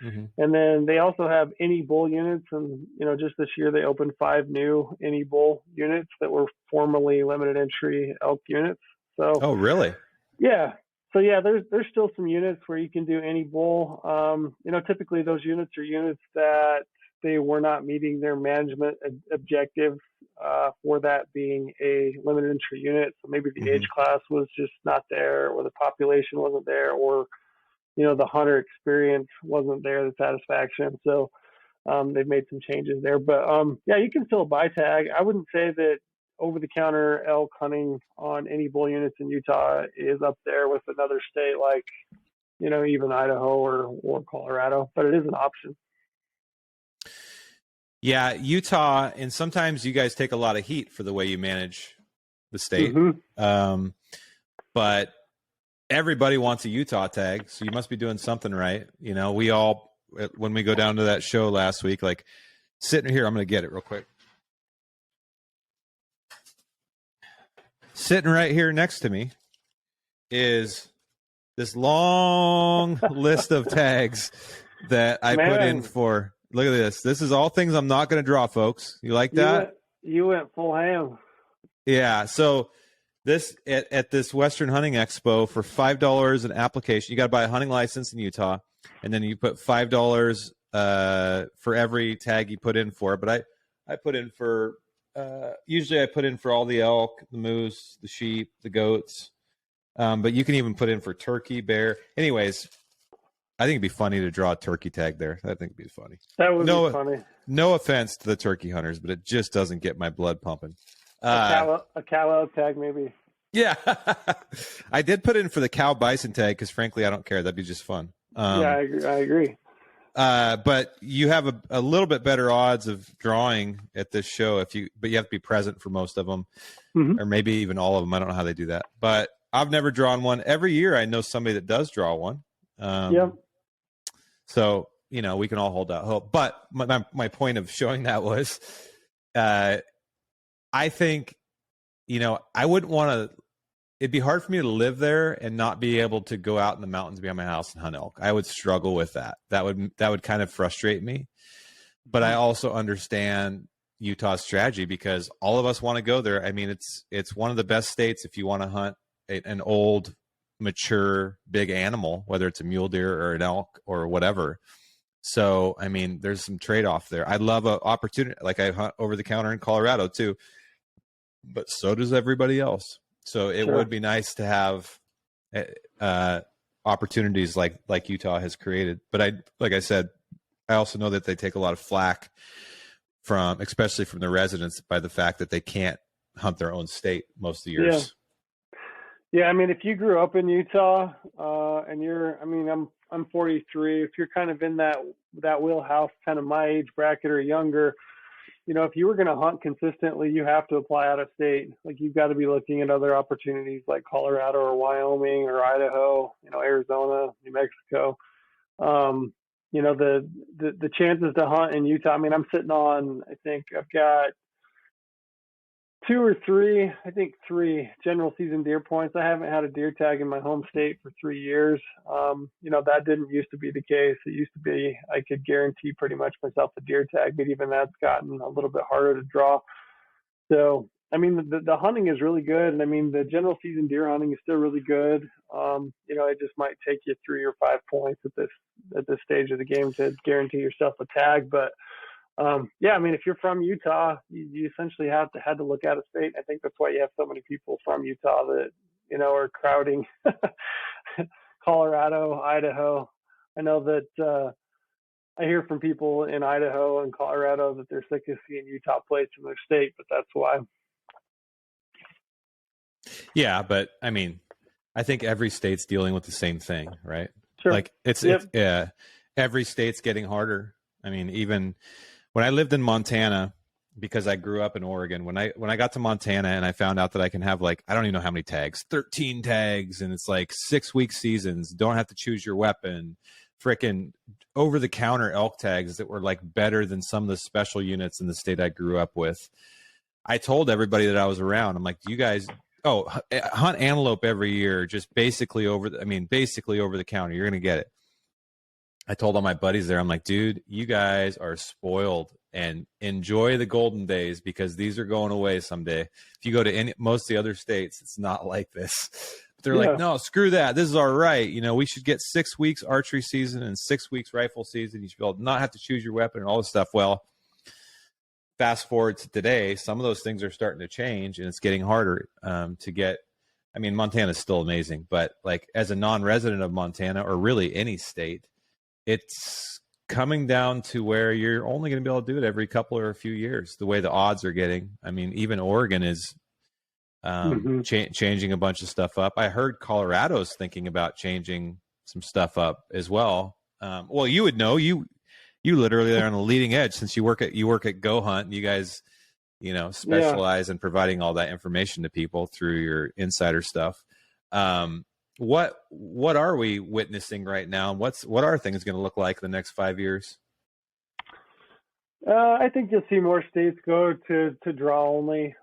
Mm-hmm. And then they also have any bull units, and just this year they opened 5 new any bull units that were formerly limited entry elk units. So oh, really? Yeah. So yeah, there's still some units where you can do any bull. Typically those units are units that they were not meeting their management objectives for that being a limited entry unit. So maybe the age class was just not there, or the population wasn't there, or the hunter experience wasn't there, the satisfaction. So they've made some changes there. But yeah, you can still buy tag. I wouldn't say that over-the-counter elk hunting on any bull units in Utah is up there with another state like even Idaho or Colorado, but it is an option. Yeah, Utah, and sometimes you guys take a lot of heat for the way you manage the state. Mm-hmm. But everybody wants a Utah tag, so you must be doing something right. We all, when we go down to that show last week, like sitting here, I'm going to get it real quick. Sitting right here next to me is this long list of tags that I put in for. Look at this. This is all things I'm not going to draw, folks. You like that? You went full ham. Yeah. So this at this Western Hunting Expo for $5 an application. You got to buy a hunting license in Utah, and then you put $5 for every tag you put in for. But I put in for usually I put in for all the elk, the moose, the sheep, the goats. But you can even put in for turkey, bear. Anyways, I think it'd be funny to draw a turkey tag there. I think it'd be funny. That would be funny. No offense to the turkey hunters, but it just doesn't get my blood pumping. A cow elk tag, maybe. Yeah. I did put in for the cow bison tag because, frankly, I don't care. That'd be just fun. Yeah, I agree. But you have a little bit better odds of drawing at this show but you have to be present for most of them, or maybe even all of them. I don't know how they do that. But I've never drawn one. Every year I know somebody that does draw one. Yep. So, we can all hold out hope. But my point of showing that was, I think, I wouldn't want to, it'd be hard for me to live there and not be able to go out in the mountains behind my house and hunt elk. I would struggle with that. That would kind of frustrate me. But I also understand Utah's strategy because all of us want to go there. I mean, it's one of the best states if you want to hunt an old, mature, big animal, whether it's a mule deer or an elk or whatever. So, I mean, there's some trade-off there. I love an opportunity. Like I hunt over the counter in Colorado too, but so does everybody else. So it would be nice to have opportunities like Utah has created. But like I said, I also know that they take a lot of flack especially from the residents by the fact that they can't hunt their own state most of the years. Yeah, I mean, if you grew up in Utah and I'm 43, if you're kind of in that wheelhouse, kind of my age bracket or younger, if you were going to hunt consistently, you have to apply out of state. Like you've got to be looking at other opportunities like Colorado or Wyoming or Idaho, Arizona, New Mexico. The chances to hunt in Utah. I mean, I'm sitting on, I think I've got three general season deer points. I haven't had a deer tag in my home state for 3 years. That didn't used to be the case. It used to be I could guarantee pretty much myself a deer tag, but even that's gotten a little bit harder to draw. So, I mean, the hunting is really good. And I mean, the general season deer hunting is still really good. It just might take you 3 or 5 points at this stage of the game to guarantee yourself a tag. But I mean, if you're from Utah, you essentially had to look out of state. I think that's why you have so many people from Utah that, are crowding Colorado, Idaho. I know that I hear from people in Idaho and Colorado that they're sick of seeing Utah plates in their state, but that's why. Yeah, but I mean, I think every state's dealing with the same thing, right? Sure. Like every state's getting harder. I mean, even when I lived in Montana, because I grew up in Oregon, when I got to Montana and I found out that I can have I don't even know how many tags, 13 tags, and it's 6-week seasons, don't have to choose your weapon, frickin' over the counter elk tags that were better than some of the special units in the state I grew up with. I told everybody that I was around, I'm like, do you guys hunt antelope every year, just basically over the counter, you're going to get it. I told all my buddies there, I'm like, dude, you guys are spoiled and enjoy the golden days because these are going away someday. If you go to most of the other states, it's not like this. But they're like, no, screw that. This is all right. We should get 6 weeks archery season and 6 weeks rifle season. You should be able to not have to choose your weapon and all this stuff. Well, fast forward to today, some of those things are starting to change and it's getting harder to get. I mean, Montana is still amazing, but as a non-resident of Montana or really any state, it's coming down to where you're only going to be able to do it every couple or a few years, the way the odds are getting. I mean, even Oregon is changing a bunch of stuff up. I heard Colorado's thinking about changing some stuff up as well. Well, you would know, you literally are on the leading edge since you work at goHUNT. You guys, specialize in providing all that information to people through your insider stuff. What are we witnessing right now? What are things going to look like the next 5 years? I think you'll see more states go to draw only.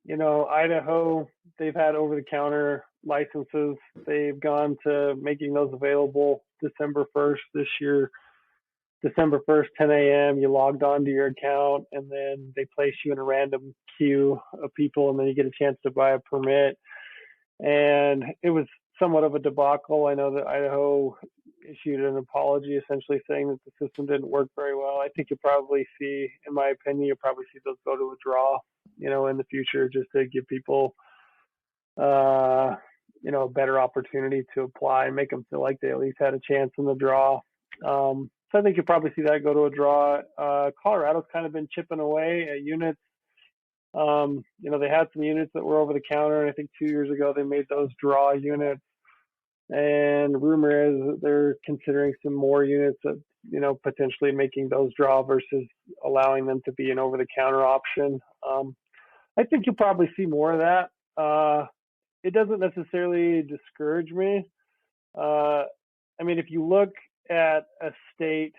Idaho, they've had over-the-counter licenses. They've gone to making those available December 1st this year. December 1st, 10 a.m., you logged on to your account, and then they place you in a random queue of people, and then you get a chance to buy a permit. And it was somewhat of a debacle. I know that Idaho issued an apology essentially saying that the system didn't work very well. I think you'll probably see, in my opinion, those go to a draw, in the future, just to give people, a better opportunity to apply and make them feel like they at least had a chance in the draw. So I think you'll probably see that go to a draw. Colorado's kind of been chipping away at units. They had some units that were over the counter, and I think 2 years ago they made those draw units. And rumor is that they're considering some more units that, potentially making those draw versus allowing them to be an over-the-counter option. I think you'll probably see more of that. It doesn't necessarily discourage me. If you look at a state,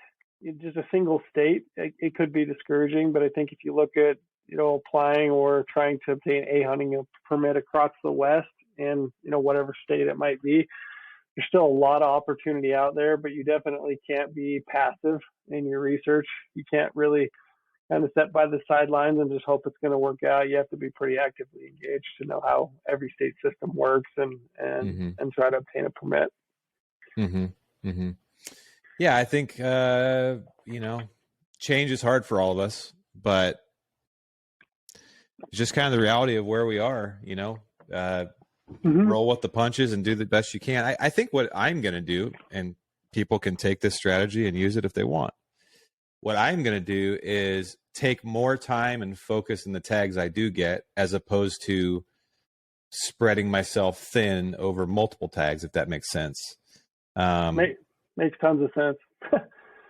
just a single state, it could be discouraging. But I think if you look at, applying or trying to obtain a hunting permit across the West in, whatever state it might be, there's still a lot of opportunity out there, but you definitely can't be passive in your research. You can't really kind of sit by the sidelines and just hope it's going to work out. You have to be pretty actively engaged to know how every state system works and try to obtain a permit. Mm-hmm. Mm-hmm. Yeah, I think, change is hard for all of us, but it's just kind of the reality of where we are, roll with the punches and do the best you can. I think what I'm going to do, and people can take this strategy and use it if they want. What I'm going to do is take more time and focus in the tags I do get, as opposed to spreading myself thin over multiple tags, if that makes sense. Makes tons of sense.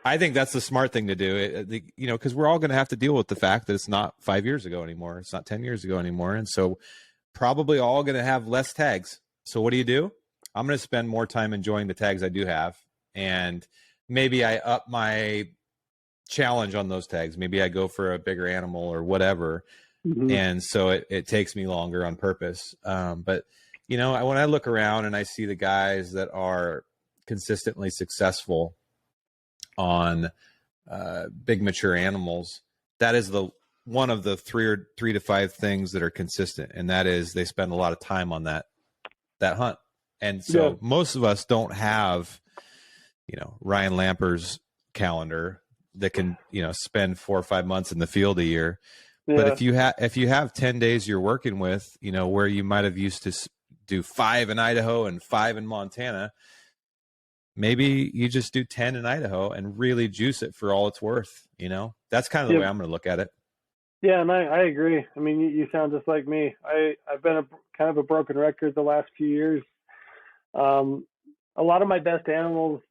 I think that's the smart thing to do, because we're all going to have to deal with the fact that it's not 5 years ago anymore. It's not 10 years ago anymore. And so probably all going to have less tags. So what do? I'm going to spend more time enjoying the tags I do have. And maybe I up my challenge on those tags. Maybe I go for a bigger animal or whatever. Mm-hmm. And so it takes me longer on purpose. But, when I look around and I see the guys that are consistently successful on big mature animals, that is one of the three to five things that are consistent, and that is they spend a lot of time on that hunt. And so most of us don't have Ryan Lamper's calendar that can spend 4 or 5 months in the field a year. But if you have 10 days you're working with, where you might have used to do 5 in Idaho and 5 in Montana, maybe you just do 10 in Idaho and really juice it for all it's worth. That's kind of the way I'm going to look at it. Yeah, and I agree. I mean, you sound just like me. I've been kind of a broken record the last few years. A lot of my best animals,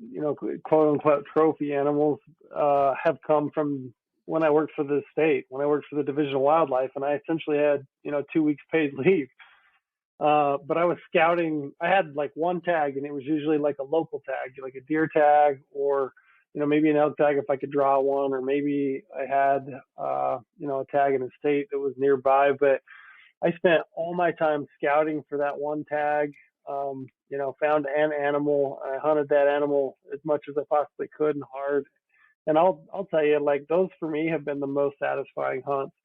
quote unquote trophy animals, have come from when I worked for the state, when I worked for the Division of Wildlife, and I essentially had, 2 weeks paid leave. But I was scouting. I had like one tag, and it was usually like a local tag, like a deer tag, or maybe an elk tag if I could draw one, or maybe I had a tag in a state that was nearby. But I spent all my time scouting for that one tag. Found an animal. I hunted that animal as much as I possibly could and hard. And I'll tell you, like, those for me have been the most satisfying hunts.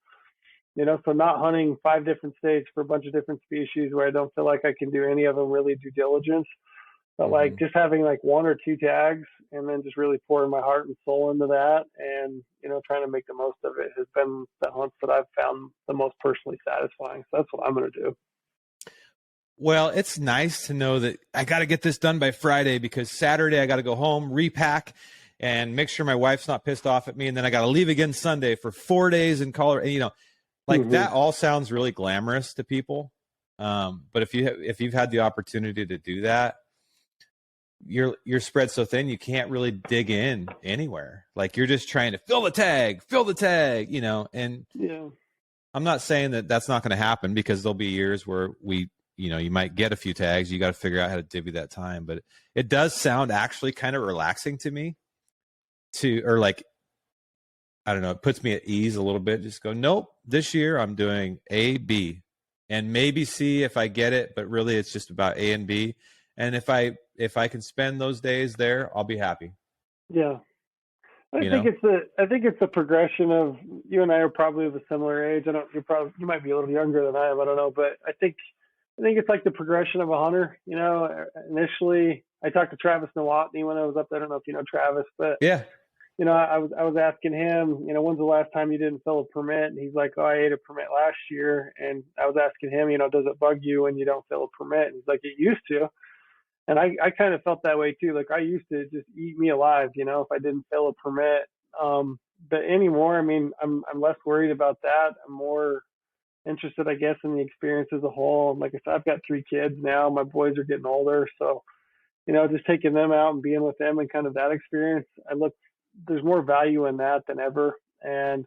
So not hunting 5 different states for a bunch of different species where I don't feel like I can do any of them really due diligence, but like just having like 1 or 2 tags and then just really pouring my heart and soul into that and, trying to make the most of it has been the hunts that I've found the most personally satisfying. So that's what I'm going to do. Well, it's nice to know that I got to get this done by Friday, because Saturday I got to go home, repack, and make sure my wife's not pissed off at me. And then I got to leave again Sunday for 4 days in Colorado. That all sounds really glamorous to people. But if you've had the opportunity to do that, you're spread so thin, you can't really dig in anywhere. Like you're just trying to fill the tag, you know, and Yeah. I'm not saying that that's not going to happen, because there'll be years where you might get a few tags. You got to figure out how to divvy that time. But it does sound actually kind of relaxing to me, or like, I don't know, it puts me at ease a little bit. Just go, nope, this year I'm doing A, B, and maybe C if I get it, but really it's just about A and B. And if I can spend those days there, I'll be happy. Yeah. I You think know? it's the progression of, you and I are probably of a similar age. You might be a little younger than I am. I don't know, but I think it's like the progression of a hunter. You know, initially I talked to Travis Nowotny when I was up there. I don't know if you know Travis, but Yeah. you know, I was asking him, you know, when's the last time you didn't fill a permit? And he's like, oh, I ate a permit last year. And I was asking him, you know, does it bug you when you don't fill a permit? And he's like, it used to. And I kind of felt that way too. Like I used to just eat me alive, you know, if I didn't fill a permit. But anymore, I mean, I'm less worried about that. I'm more interested, I guess, in the experience as a whole. And like I said, I've got 3 kids now. My boys are getting older, so you know, just taking them out and being with them and kind of that experience, there's more value in that than ever. And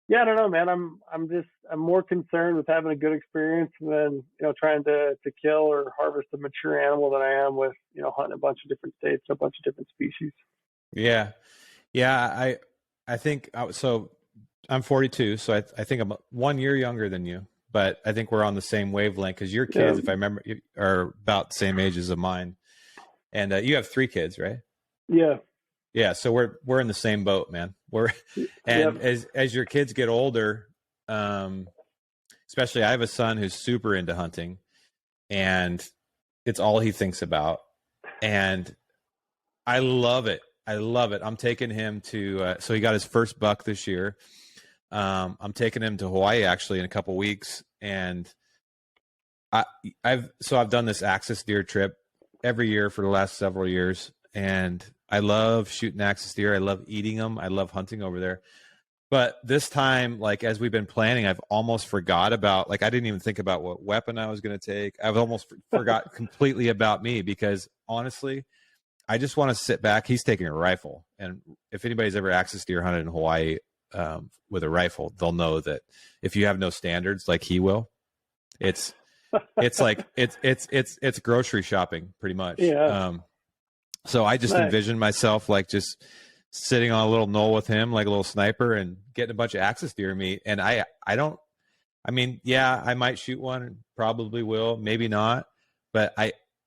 yeah, I don't know, man. I'm more concerned with having a good experience than, you know, trying to kill or harvest a mature animal than I am with, you know, hunting a bunch of different states, a bunch of different species. Yeah. Yeah. I think so. I'm 42, so I think I'm 1 year younger than you, but I think we're on the same wavelength, because your kids, Yeah. if I remember, are about the same age as of mine. And you have 3 kids, right? Yeah. Yeah, so we're in the same boat, man. And Yep. as your kids get older, especially I have a son who's super into hunting, and it's all he thinks about. And I love it. I love it. I'm taking him to so he got his first buck this year. I'm taking him to Hawaii actually in a couple weeks, and I've done this axis deer trip every year for the last several years, and I love shooting axis deer. I love eating them. I love hunting over there. But this time, like as we've been planning, I've almost forgot about, like I didn't even think about what weapon I was going to take. I've almost forgot completely about me, because honestly, I just want to sit back. He's taking a rifle, and if anybody's ever axis deer hunted in Hawaii with a rifle, they'll know that if you have no standards like he will, it's like it's grocery shopping pretty much. Yeah. So I just Nice. envisioned myself like just sitting on a little knoll with him, like a little sniper, and getting a bunch of axis deer meat. And I mean, yeah, I might shoot one, probably will, maybe not. But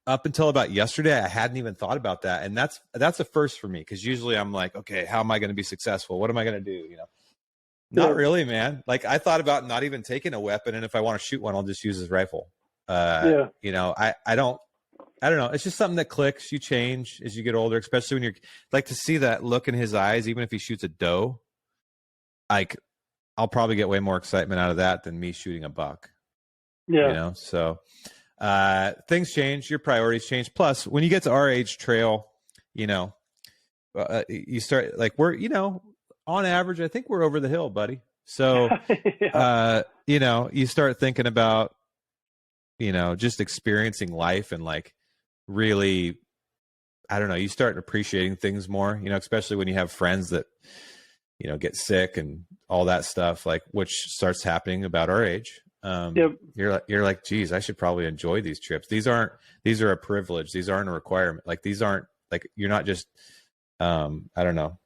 up until about yesterday, I hadn't even thought about that. And that's a first for me, because usually I'm like, okay, how am I going to be successful? What am I going to do? You know, not really, man. Like I thought about not even taking a weapon. And if I want to shoot one, I'll just use his rifle. Yeah. You know, I don't know. It's just something that clicks. You change as you get older, especially when you're like, to see that look in his eyes, even if he shoots a doe, like I'll probably get way more excitement out of that than me shooting a buck. Yeah. You know, so things change, your priorities change. Plus, when you get to our age trail, you know, you start like you know, on average, I think we're over the hill, buddy. So, Yeah. you know, you start thinking about, you know, just experiencing life and like really, I don't know, you start appreciating things more, you know, especially when you have friends that, you know, get sick and all that stuff, like, which starts happening about our age. Yep. You're like, geez, I should probably enjoy these trips. These are a privilege. These aren't a requirement. Like, these aren't like, you're not just, I don't know.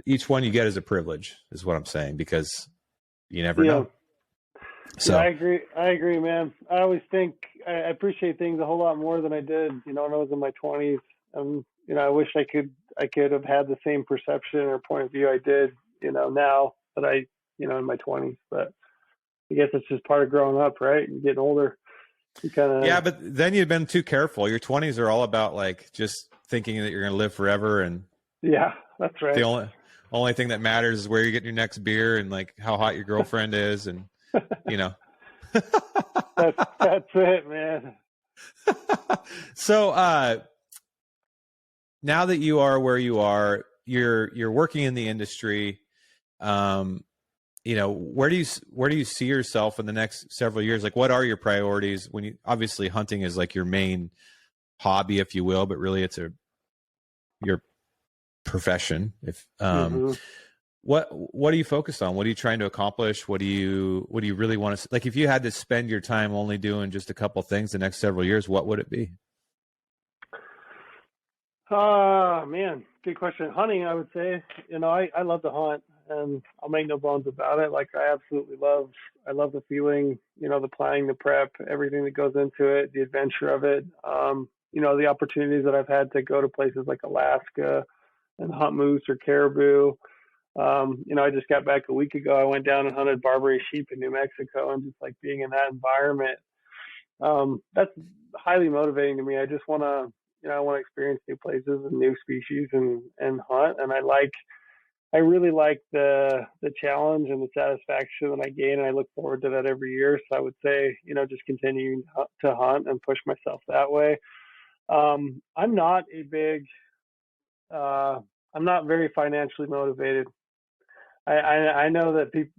Each one you get is a privilege is what I'm saying, because you never Yeah. know. So Yeah, I agree, man. I always think I appreciate things a whole lot more than I did, you know, when I was in my 20s. You know, I wish I could have had the same perception or point of view I did, you know, now that you know, in my 20s. But I guess it's just part of growing up, right? And getting older. You kind of. yeah, but then you've been too careful. Your 20s are all about like just thinking that you're going to live forever, and Yeah, that's right. the only thing that matters is where you get your next beer and like how hot your girlfriend is, and you know. That's it, man. So now that you are where you are, you're working in the industry. You know, where do you see yourself in the next several years? Like, what are your priorities when you, obviously hunting is like your main hobby, if you will, but really it's your profession. If what are you focused on? What are you trying to accomplish? What do you really want to, like, if you had to spend your time only doing just a couple things the next several years, what would it be? Man, good question. Hunting, I would say. I love to hunt, and I'll make no bones about it. Like, I love the feeling, the planning, the prep, everything that goes into it, the adventure of it. The opportunities that I've had to go to places like Alaska and hunt moose or caribou. I just got back a week ago. I went down and hunted Barbary sheep in New Mexico, and just like being in that environment, that's highly motivating to me. I just want to, I want to experience new places and new species and hunt. And I really like the challenge and the satisfaction that I gain. And I look forward to that every year. So I would say, just continuing to hunt and push myself that way. I'm not I'm not very financially motivated. I know that people,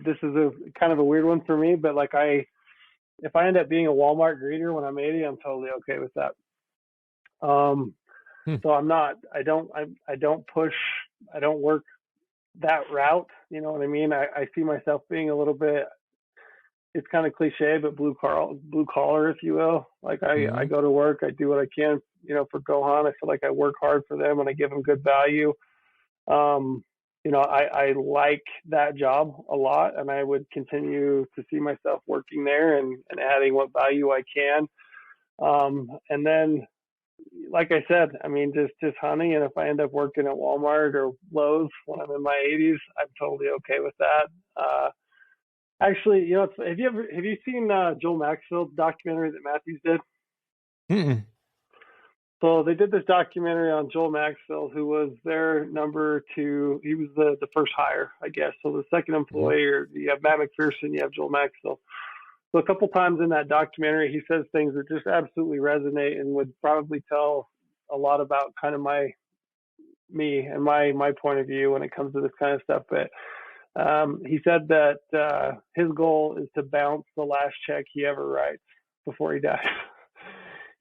this is a kind of a weird one for me, but like if I end up being a Walmart greeter when I'm 80, I'm totally okay with that. So I don't push, I don't work that route. You know what I mean? I see myself being a little bit, it's kind of cliche, but blue collar, if you will. Like I go to work, I do what I can, for goHUNT. I feel like I work hard for them and I give them good value. I like that job a lot, and I would continue to see myself working there and adding what value I can. And then, like I said, just hunting. And if I end up working at Walmart or Lowe's when I'm in my 80s, I'm totally okay with that. Actually, have you seen Joel Maxfield's documentary that Matthews did? Mm-mm. So they did this documentary on Joel Maxfield, who was their number two. He was the first hire, I guess. So the second employer, you have Matt McPherson, you have Joel Maxfield. So a couple times in that documentary, he says things that just absolutely resonate and would probably tell a lot about kind of me and my point of view when it comes to this kind of stuff. But he said that his goal is to bounce the last check he ever writes before he dies.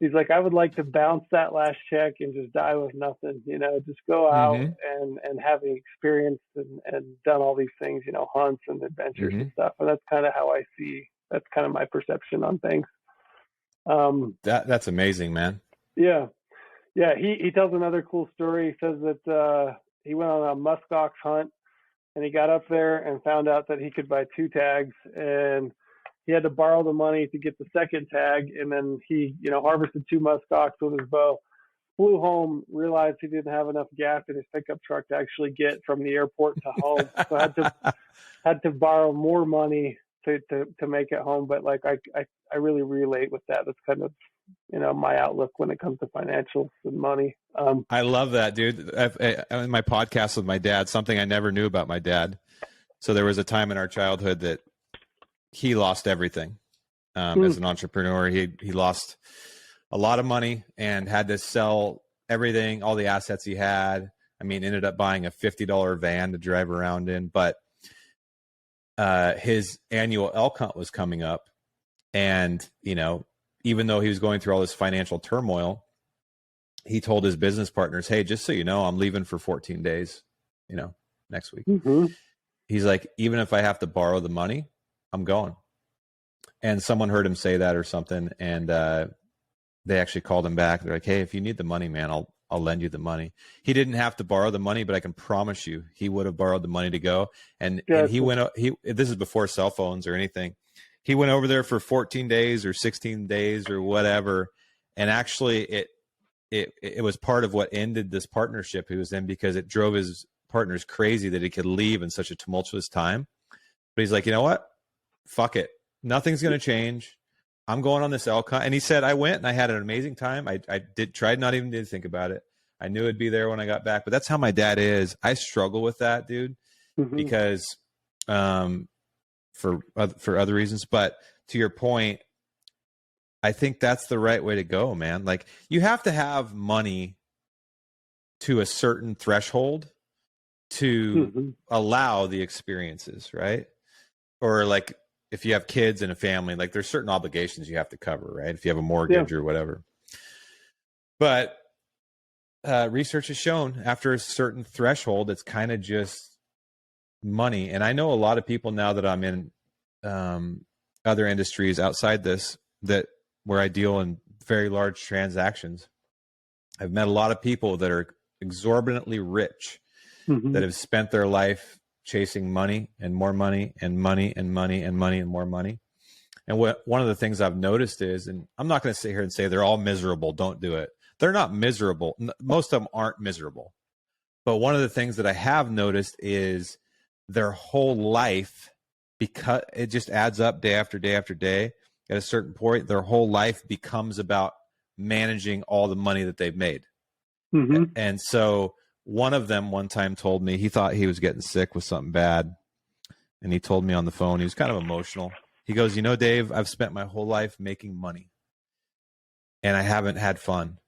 He's like, I would like to bounce that last check and just die with nothing, just go out and having experienced and done all these things, hunts and adventures and stuff. And that's kind of how I see, that's kind of my perception on things. That's amazing, man. Yeah. Yeah. He tells another cool story. He says that he went on a muskox hunt and he got up there and found out that he could buy 2 tags, and he had to borrow the money to get the second tag. And then he, harvested 2 muskox with his bow, flew home, realized he didn't have enough gas in his pickup truck to actually get from the airport to home. So had to borrow more money to make it home. But like, I really relate with that. That's kind of, my outlook when it comes to financials and money. I love that, dude. In my podcast with my dad, something I never knew about my dad. So there was a time in our childhood that he lost everything. As an entrepreneur, he lost a lot of money and had to sell everything, all the assets he had. Ended up buying a $50 van to drive around in, but his annual elk hunt was coming up. And, even though he was going through all this financial turmoil, he told his business partners, hey, just so you know, I'm leaving for 14 days, next week. He's like, even if I have to borrow the money, I'm going. And someone heard him say that or something. And they actually called him back. They're like, hey, if you need the money, man, I'll lend you the money. He didn't have to borrow the money, but I can promise you he would have borrowed the money to go. And this is before cell phones or anything. He went over there for 14 days or 16 days or whatever. And actually it was part of what ended this partnership he was in, because it drove his partners crazy that he could leave in such a tumultuous time. But he's like, you know what? Fuck it. Nothing's going to change. I'm going on this elk hunt. And he said, I went and I had an amazing time. I tried not even to think about it. I knew it'd be there when I got back, but that's how my dad is. I struggle with that, dude, because, for other reasons, but to your point, I think that's the right way to go, man. Like, you have to have money to a certain threshold to allow the experiences, right? Or like, if you have kids and a family, like there's certain obligations you have to cover, right? If you have a mortgage or whatever. But research has shown after a certain threshold, it's kind of just money. And I know a lot of people now that I'm in other industries outside this, that where I deal in very large transactions. I've met a lot of people that are exorbitantly rich, that have spent their life chasing money and more money and money and money and money and more money. And one of the things I've noticed is, and I'm not going to sit here and say they're all miserable, don't do it. They're not miserable. Most of them aren't miserable. But one of the things that I have noticed is their whole life, because it just adds up day after day after day, at a certain point, their whole life becomes about managing all the money that they've made. And so one of them one time told me he thought he was getting sick with something bad. And he told me on the phone, he was kind of emotional. He goes, you know, Dave, I've spent my whole life making money and I haven't had fun.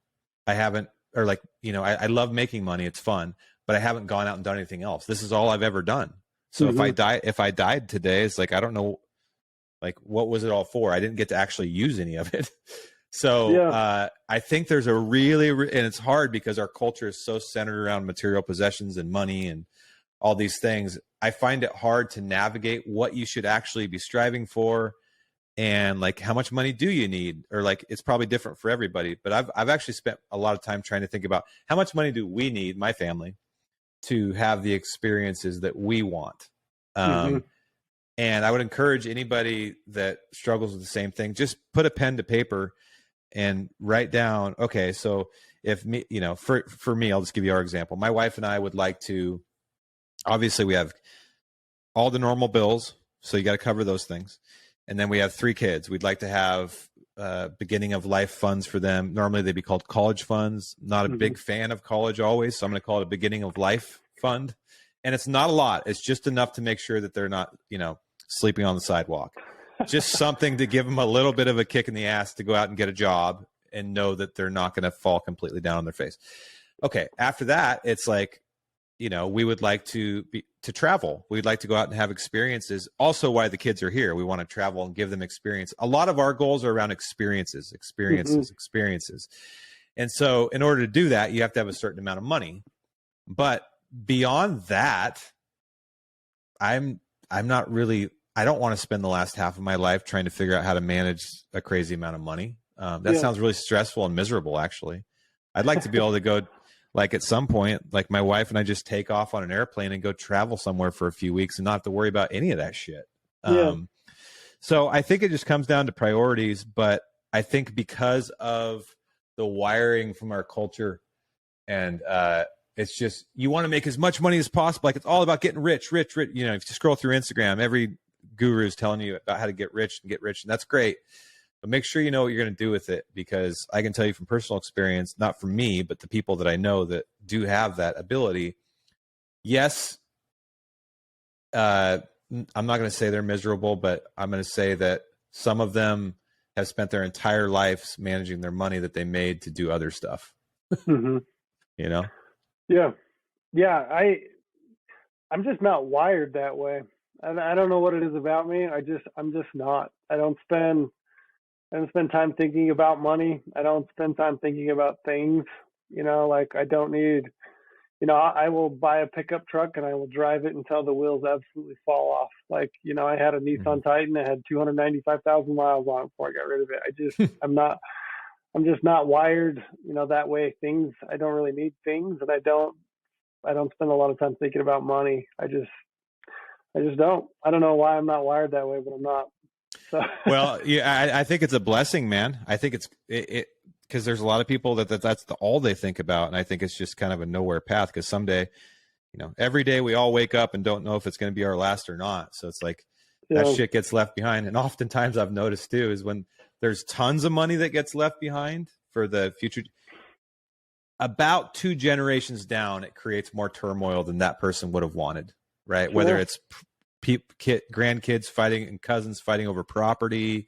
I haven't, or like, you know, I love making money. It's fun, but I haven't gone out and done anything else. This is all I've ever done. So if I died today, it's like, I don't know, like, what was it all for? I didn't get to actually use any of it. So I think there's a really, and it's hard because our culture is so centered around material possessions and money and all these things. I find it hard to navigate what you should actually be striving for, and like, how much money do you need? Or like, it's probably different for everybody, but I've actually spent a lot of time trying to think about how much money do we need, my family, to have the experiences that we want. And I would encourage anybody that struggles with the same thing, just put a pen to paper and write down, okay, so if me, you know, for me, I'll just give you our example. My wife and I would like to, obviously we have all the normal bills, so you got to cover those things. And then we have 3 kids. We'd like to have beginning of life funds for them. Normally they'd be called college funds. Not a big fan of college always, so I'm going to call it a beginning of life fund. And it's not a lot. It's just enough to make sure that they're not, you know, sleeping on the sidewalk. Just something to give them a little bit of a kick in the ass to go out and get a job and know that they're not going to fall completely down on their face. Okay. After that, it's like, you know, we would like to travel. We'd like to go out and have experiences. Also, why the kids are here, we want to travel and give them experience. A lot of our goals are around experiences. And so in order to do that, you have to have a certain amount of money. But beyond that, I'm not really, I don't want to spend the last half of my life trying to figure out how to manage a crazy amount of money. That sounds really stressful and miserable, actually. I'd like to be able to go, like, at some point, like my wife and I just take off on an airplane and go travel somewhere for a few weeks and not have to worry about any of that shit. So I think it just comes down to priorities, but I think because of the wiring from our culture, and it's just, you want to make as much money as possible. Like, it's all about getting rich. You know, if you scroll through Instagram, every guru is telling you about how to get rich, and that's great. But make sure you know what you're going to do with it, because I can tell you from personal experience, not from me, but the people that I know that do have that ability. Yes, I'm not going to say they're miserable, but I'm going to say that some of them have spent their entire lives managing their money that they made to do other stuff. You know? Yeah. I'm just not wired that way. And I don't know what it is about me. I'm just not. I don't spend time thinking about money. I don't spend time thinking about things, you know, like, I don't need, you know, I will buy a pickup truck and I will drive it until the wheels absolutely fall off. Like, you know, I had a Nissan Titan that had 295,000 miles on it before I got rid of it. I'm just not wired, you know, that way. Things, I don't really need things, and I don't spend a lot of time thinking about money. I just don't. I don't know why I'm not wired that way, but I'm not. So. Well, yeah, I think it's a blessing, man. I think it's because there's a lot of people that's all they think about, and I think it's just kind of a nowhere path. Because someday, you know, every day we all wake up and don't know if it's going to be our last or not. So it's like that shit gets left behind. And oftentimes I've noticed too is when there's tons of money that gets left behind for the future, about 2 generations down, it creates more turmoil than that person would have wanted, right? Sure. Whether it's grandkids fighting and cousins fighting over property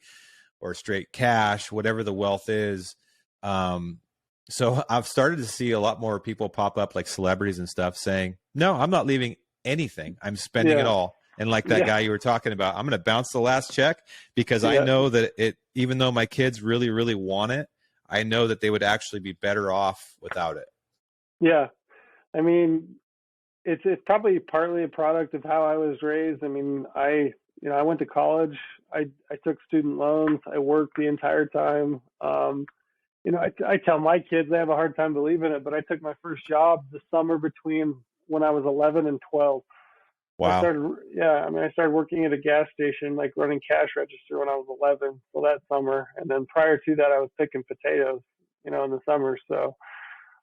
or straight cash, whatever the wealth is. So I've started to see a lot more people pop up, like celebrities and stuff, saying, no, I'm not leaving anything. I'm spending it all. And like that guy you were talking about, I'm going to bounce the last check because I know that even though my kids really, really want it, I know that they would actually be better off without it. Yeah. I mean, it's probably partly a product of how I was raised. I mean, I went to college. I took student loans. I worked the entire time. I tell my kids, they have a hard time believing it, but I took my first job the summer between when I was 11 and 12. Wow. I started working at a gas station, like running cash register when I was 11. So that summer, and then prior to that, I was picking potatoes, in the summer. So,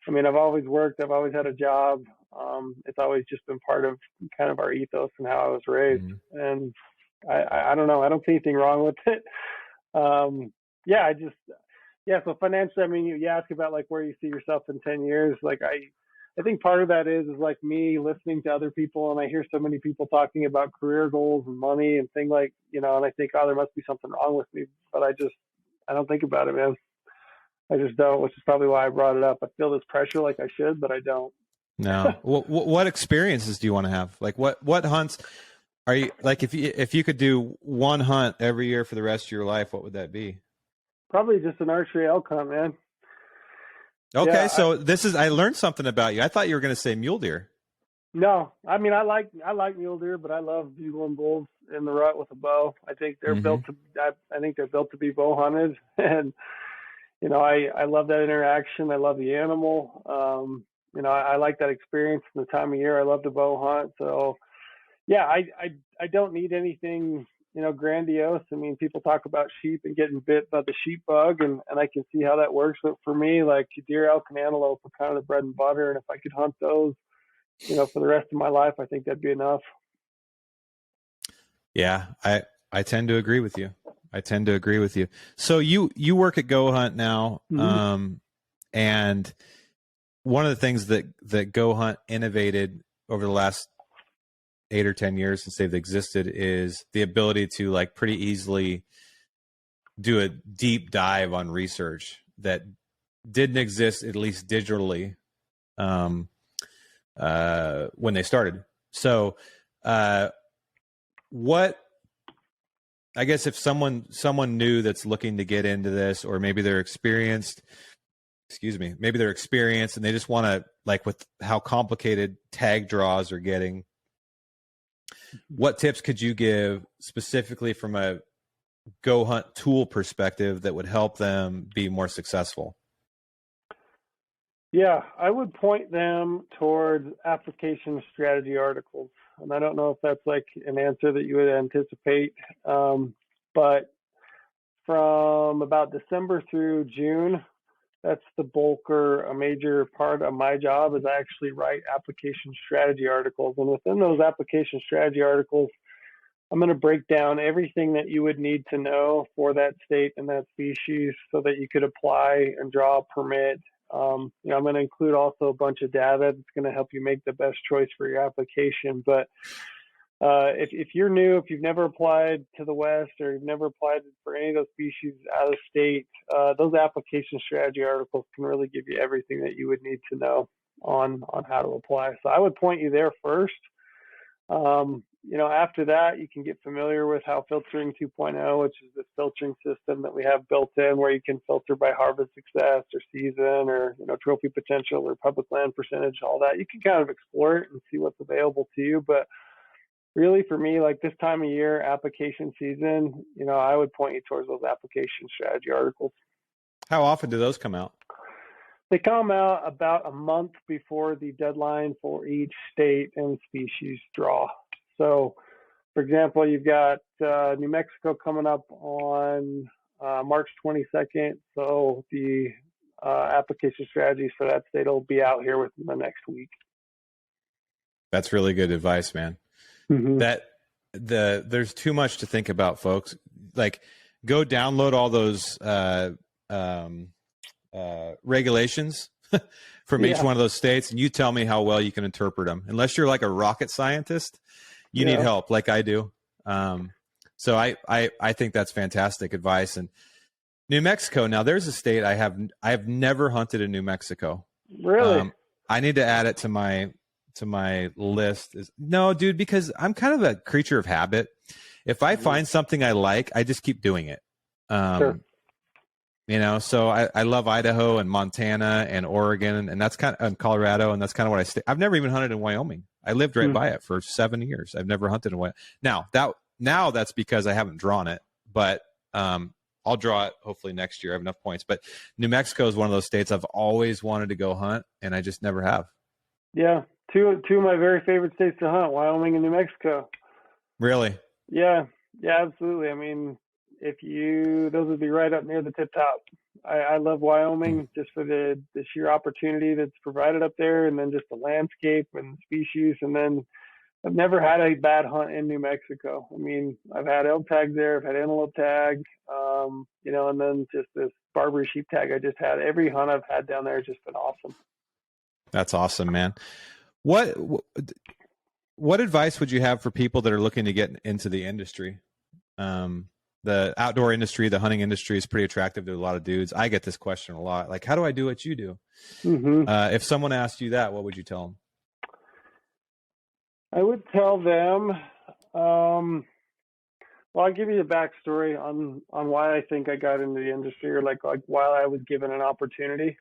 I mean, I've always worked. I've always had a job. It's always just been part of kind of our ethos and how I was raised. Mm-hmm. And I don't know. I don't see anything wrong with it. Yeah, so financially, I mean, you ask about like where you see yourself in 10 years. Like I think part of that is like me listening to other people, and I hear so many people talking about career goals and money and things like, and I think, oh, there must be something wrong with me, but I don't think about it, man. I just don't, which is probably why I brought it up. I feel this pressure like I should, but I don't. No. What experiences do you want to have? Like what hunts are you like? If you could do one hunt every year for the rest of your life, what would that be? Probably just an archery elk hunt, man. Okay, Yeah, so I learned something about you. I thought you were going to say mule deer. No, I mean, I like mule deer, but I love bugling bulls in the rut with a bow. I think they're built to. I think they're built to be bow hunted, and I love that interaction. I love the animal. I like that experience from the time of year. I love to bow hunt. So, yeah, I don't need anything, grandiose. I mean, people talk about sheep and getting bit by the sheep bug, and I can see how that works. But for me, like deer, elk, and antelope are kind of the bread and butter. And if I could hunt those, for the rest of my life, I think that'd be enough. Yeah, I tend to agree with you. So you work at goHUNT now, and one of the things that goHUNT innovated over the last 8 or 10 years since they've existed is the ability to like pretty easily do a deep dive on research that didn't exist, at least digitally, when they started. So, I guess if someone new that's looking to get into this, or maybe they're experienced, and they just want to, like with how complicated tag draws are getting, what tips could you give specifically from a goHUNT tool perspective that would help them be more successful? Yeah, I would point them towards application strategy articles. And I don't know if that's like an answer that you would anticipate, but from about December through June, that's the bulk, or a major part of my job is I actually write application strategy articles. And within those application strategy articles, I'm going to break down everything that you would need to know for that state and that species so that you could apply and draw a permit. I'm going to include also a bunch of data that's going to help you make the best choice for your application. But if you're new, if you've never applied to the West, or you've never applied for any of those species out of state, those application strategy articles can really give you everything that you would need to know on how to apply. So I would point you there first. After that, you can get familiar with how filtering 2.0, which is the filtering system that we have built in, where you can filter by harvest success or season or, trophy potential or public land percentage, all that. You can kind of explore it and see what's available to you. But really, for me, like this time of year, application season, I would point you towards those application strategy articles. How often do those come out? They come out about a month before the deadline for each state and species draw. So, for example, you've got New Mexico coming up on March 22nd. So the application strategies for that state will be out here within the next week. That's really good advice, man. Mm-hmm. There's too much to think about, folks. Like, go download all those regulations from each one of those states, and you tell me how well you can interpret them. Unless you're like a rocket scientist, you need help like I do. So I think that's fantastic advice. And New Mexico, now there's a state I have never hunted in New Mexico. Really? I need to add it to my list. No, dude, because I'm kind of a creature of habit. If I find something I like, I just keep doing it. Sure. So I love Idaho and Montana and Oregon, and that's kind of, and Colorado, and that's kind of what I stay. I've never even hunted in Wyoming. I lived right by it for 7 years. I've never hunted in Wyoming. Now that's because I haven't drawn it, but I'll draw it hopefully next year. I have enough points. But New Mexico is one of those states I've always wanted to go hunt, and I just never have. Yeah, two of my very favorite states to hunt, Wyoming and New Mexico. Really? Yeah, absolutely. I mean, those would be right up near the tip top. I love Wyoming just for the sheer opportunity that's provided up there, and then just the landscape and species. And then I've never had a bad hunt in New Mexico. I mean, I've had elk tag there, I've had antelope tag, and then just this Barbary sheep tag I just had. Every hunt I've had down there has just been awesome. That's awesome, man. What advice would you have for people that are looking to get into the industry? The outdoor industry, the hunting industry is pretty attractive to a lot of dudes. I get this question a lot. Like, how do I do what you do? Mm-hmm. If someone asked you that, what would you tell them? I would tell them, well, I'll give you a backstory on why I think I got into the industry, or like why I was given an opportunity.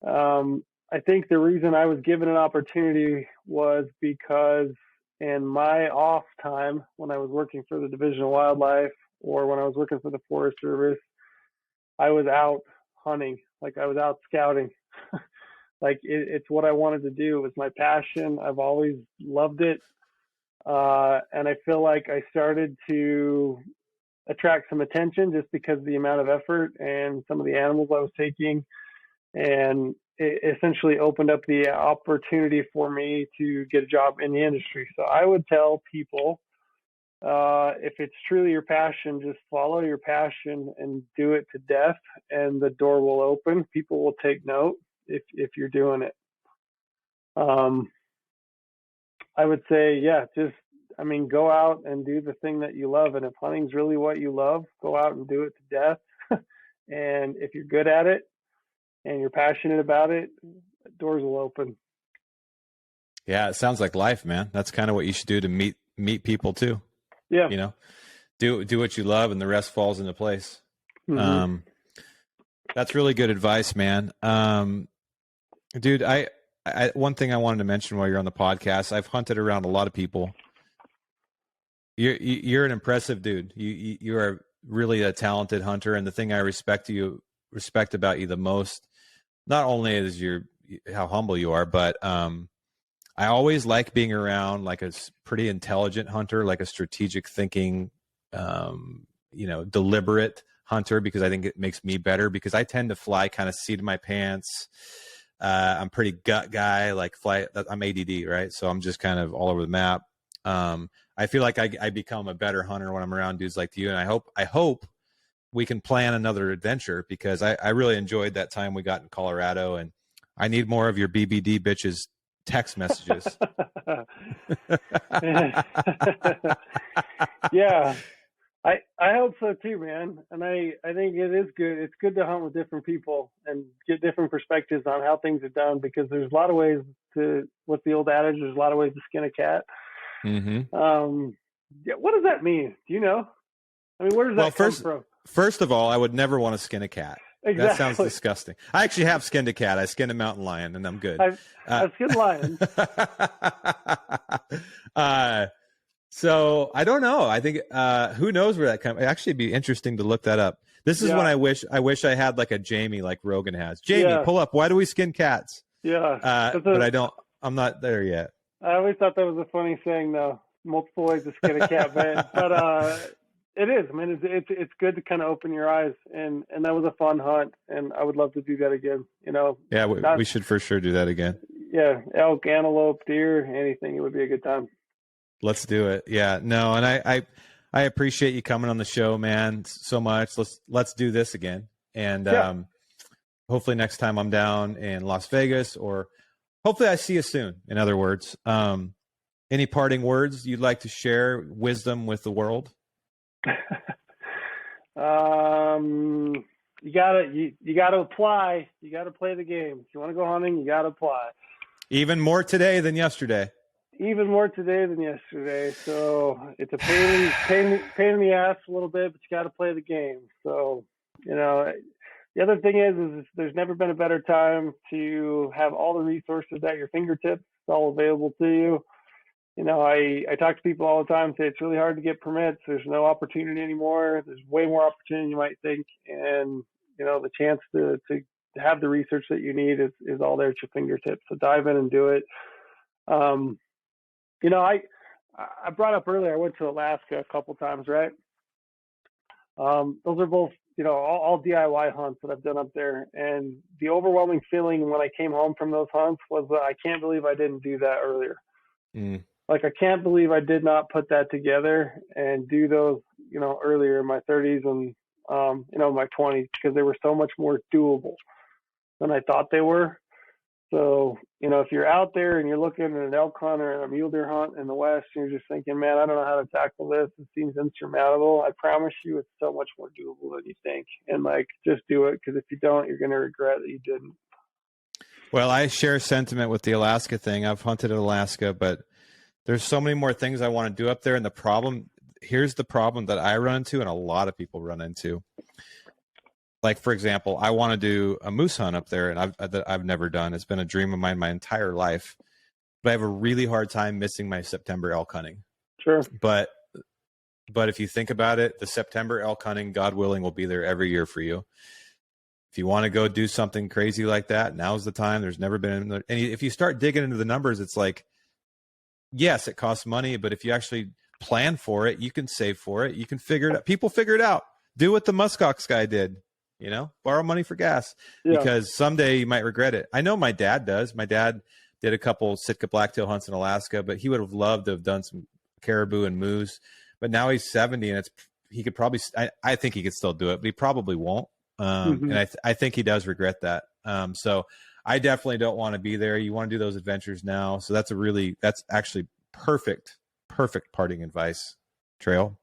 I think the reason I was given an opportunity was because in my off time, when I was working for the Division of Wildlife or when I was working for the Forest Service, I was out hunting, like I was out scouting. Like it's what I wanted to do. It was my passion. I've always loved it. And I feel like I started to attract some attention just because of the amount of effort and some of the animals I was taking. And it essentially opened up the opportunity for me to get a job in the industry. So I would tell people, if it's truly your passion, just follow your passion and do it to death, and the door will open. People will take note if you're doing it. I would say, go out and do the thing that you love. And if hunting's really what you love, go out and do it to death. And if you're good at it and you're passionate about it, doors will open. Yeah, it sounds like life, man. That's kind of what you should do to meet people too. Yeah. Do what you love, and the rest falls into place. Mm-hmm. That's really good advice, man. Dude, I one thing I wanted to mention while you're on the podcast, I've hunted around a lot of people. You're an impressive dude. You are really a talented hunter, and the thing I respect about you the most, not only is how humble you are, but I always like being around like a pretty intelligent hunter, like a strategic thinking, deliberate hunter, because I think it makes me better, because I tend to fly kind of seat of my pants. I'm pretty gut guy, like I'm ADD, right? So I'm just kind of all over the map. I feel like I become a better hunter when I'm around dudes like you. And I hope we can plan another adventure, because I really enjoyed that time we got in Colorado, and I need more of your BBD bitches text messages. Yeah, I hope so too, man. And I think it is good. It's good to hunt with different people and get different perspectives on how things are done, because there's a lot of ways what's the old adage? There's a lot of ways to skin a cat. Mm-hmm. What does that mean? Do you know? I mean, where does that come from? First of all, I would never want to skin a cat. Exactly. That sounds disgusting. I actually have skinned a cat. I skinned a mountain lion, and I'm good. I've skinned lions. So I don't know. I think who knows where that comes. It'd actually be interesting to look that up. This is when I wish I had like a Jamie like Rogan has. Jamie, pull up. Why do we skin cats? Yeah. But I don't. I'm not there yet. I always thought that was a funny saying, though. Multiple ways to skin a cat, but it is. I mean, it's good to kind of open your eyes, and that was a fun hunt, and I would love to do that again. Yeah, we should for sure do that again. Yeah, elk, antelope, deer, anything. It would be a good time. Let's do it. Yeah, no, and I appreciate you coming on the show, man, so much. Let's do this again, and hopefully next time I'm down in Las Vegas, or hopefully I see you soon. In other words, any parting words you'd like to share, wisdom with the world? You gotta apply. You gotta play the game. If you want to go hunting, you gotta apply. Even more today than yesterday. Even more today than yesterday. So it's a pain in the ass a little bit, but you got to play the game. So, the other thing is there's never been a better time to have all the resources at your fingertips. It's all available to you. I talk to people all the time, say it's really hard to get permits. There's no opportunity anymore. There's way more opportunity than you might think. And, the chance to have the research that you need is all there at your fingertips. So dive in and do it. I brought up earlier, I went to Alaska a couple times, right? Those are both, all DIY hunts that I've done up there. And the overwhelming feeling when I came home from those hunts was that I can't believe I didn't do that earlier. Like, I can't believe I did not put that together and do those, earlier in my 30s and, my 20s, because they were so much more doable than I thought they were. So, if you're out there and you're looking at an elk hunt or a mule deer hunt in the West, and you're just thinking, man, I don't know how to tackle this. It seems insurmountable. I promise you it's so much more doable than you think. And, just do it, because if you don't, you're going to regret that you didn't. Well, I share sentiment with the Alaska thing. I've hunted in Alaska, but there's so many more things I want to do up there. And here's the problem that I run into and a lot of people run into. Like, for example, I want to do a moose hunt up there, and I've never done. It's been a dream of mine my entire life, but I have a really hard time missing my September elk hunting. Sure. But if you think about it, the September elk hunting, God willing, will be there every year for you. If you want to go do something crazy like that, now's the time. There's never been, and if you start digging into the numbers, it's like, yes, it costs money, but if you actually plan for it, you can save for it. You can figure it out. People figure it out. Do what the muskox guy did. Borrow money for gas, because someday you might regret it. I know my dad does. My dad did a couple Sitka blacktail hunts in Alaska, but he would have loved to have done some caribou and moose. But now he's 70, and he could probably. I think he could still do it, but he probably won't. And I think he does regret that. So I definitely don't want to be there. You want to do those adventures now. So that's actually perfect parting advice, Trail.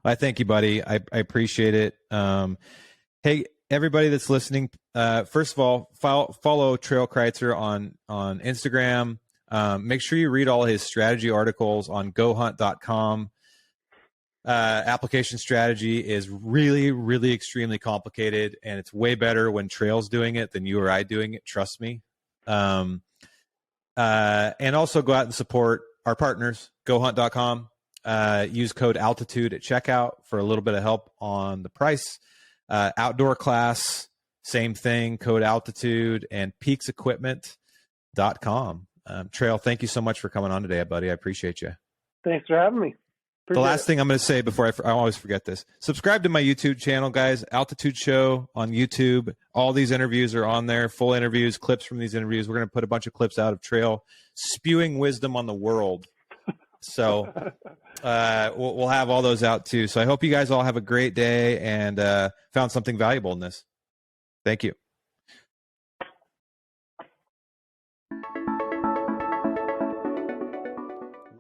I thank you, buddy. I appreciate it. Hey, everybody that's listening, first of all, follow Trail Kreitzer on Instagram. Make sure you read all his strategy articles on goHUNT.com. Application strategy is really, really extremely complicated, and it's way better when Trail's doing it than you or I doing it. Trust me. And also go out and support our partners, goHUNT.com. Use code altitude at checkout for a little bit of help on the price. Outdoor class, same thing, code altitude, and peaksequipment.com. Trail, thank you so much for coming on today, buddy. I appreciate you. Thanks for having me. The last thing I'm going to say before I always forget this, subscribe to my YouTube channel, guys. Altitude Show on YouTube. All these interviews are on there, full interviews, clips from these interviews. We're going to put a bunch of clips out of Trail spewing wisdom on the world. So we'll have all those out too. So I hope you guys all have a great day and found something valuable in this. Thank you.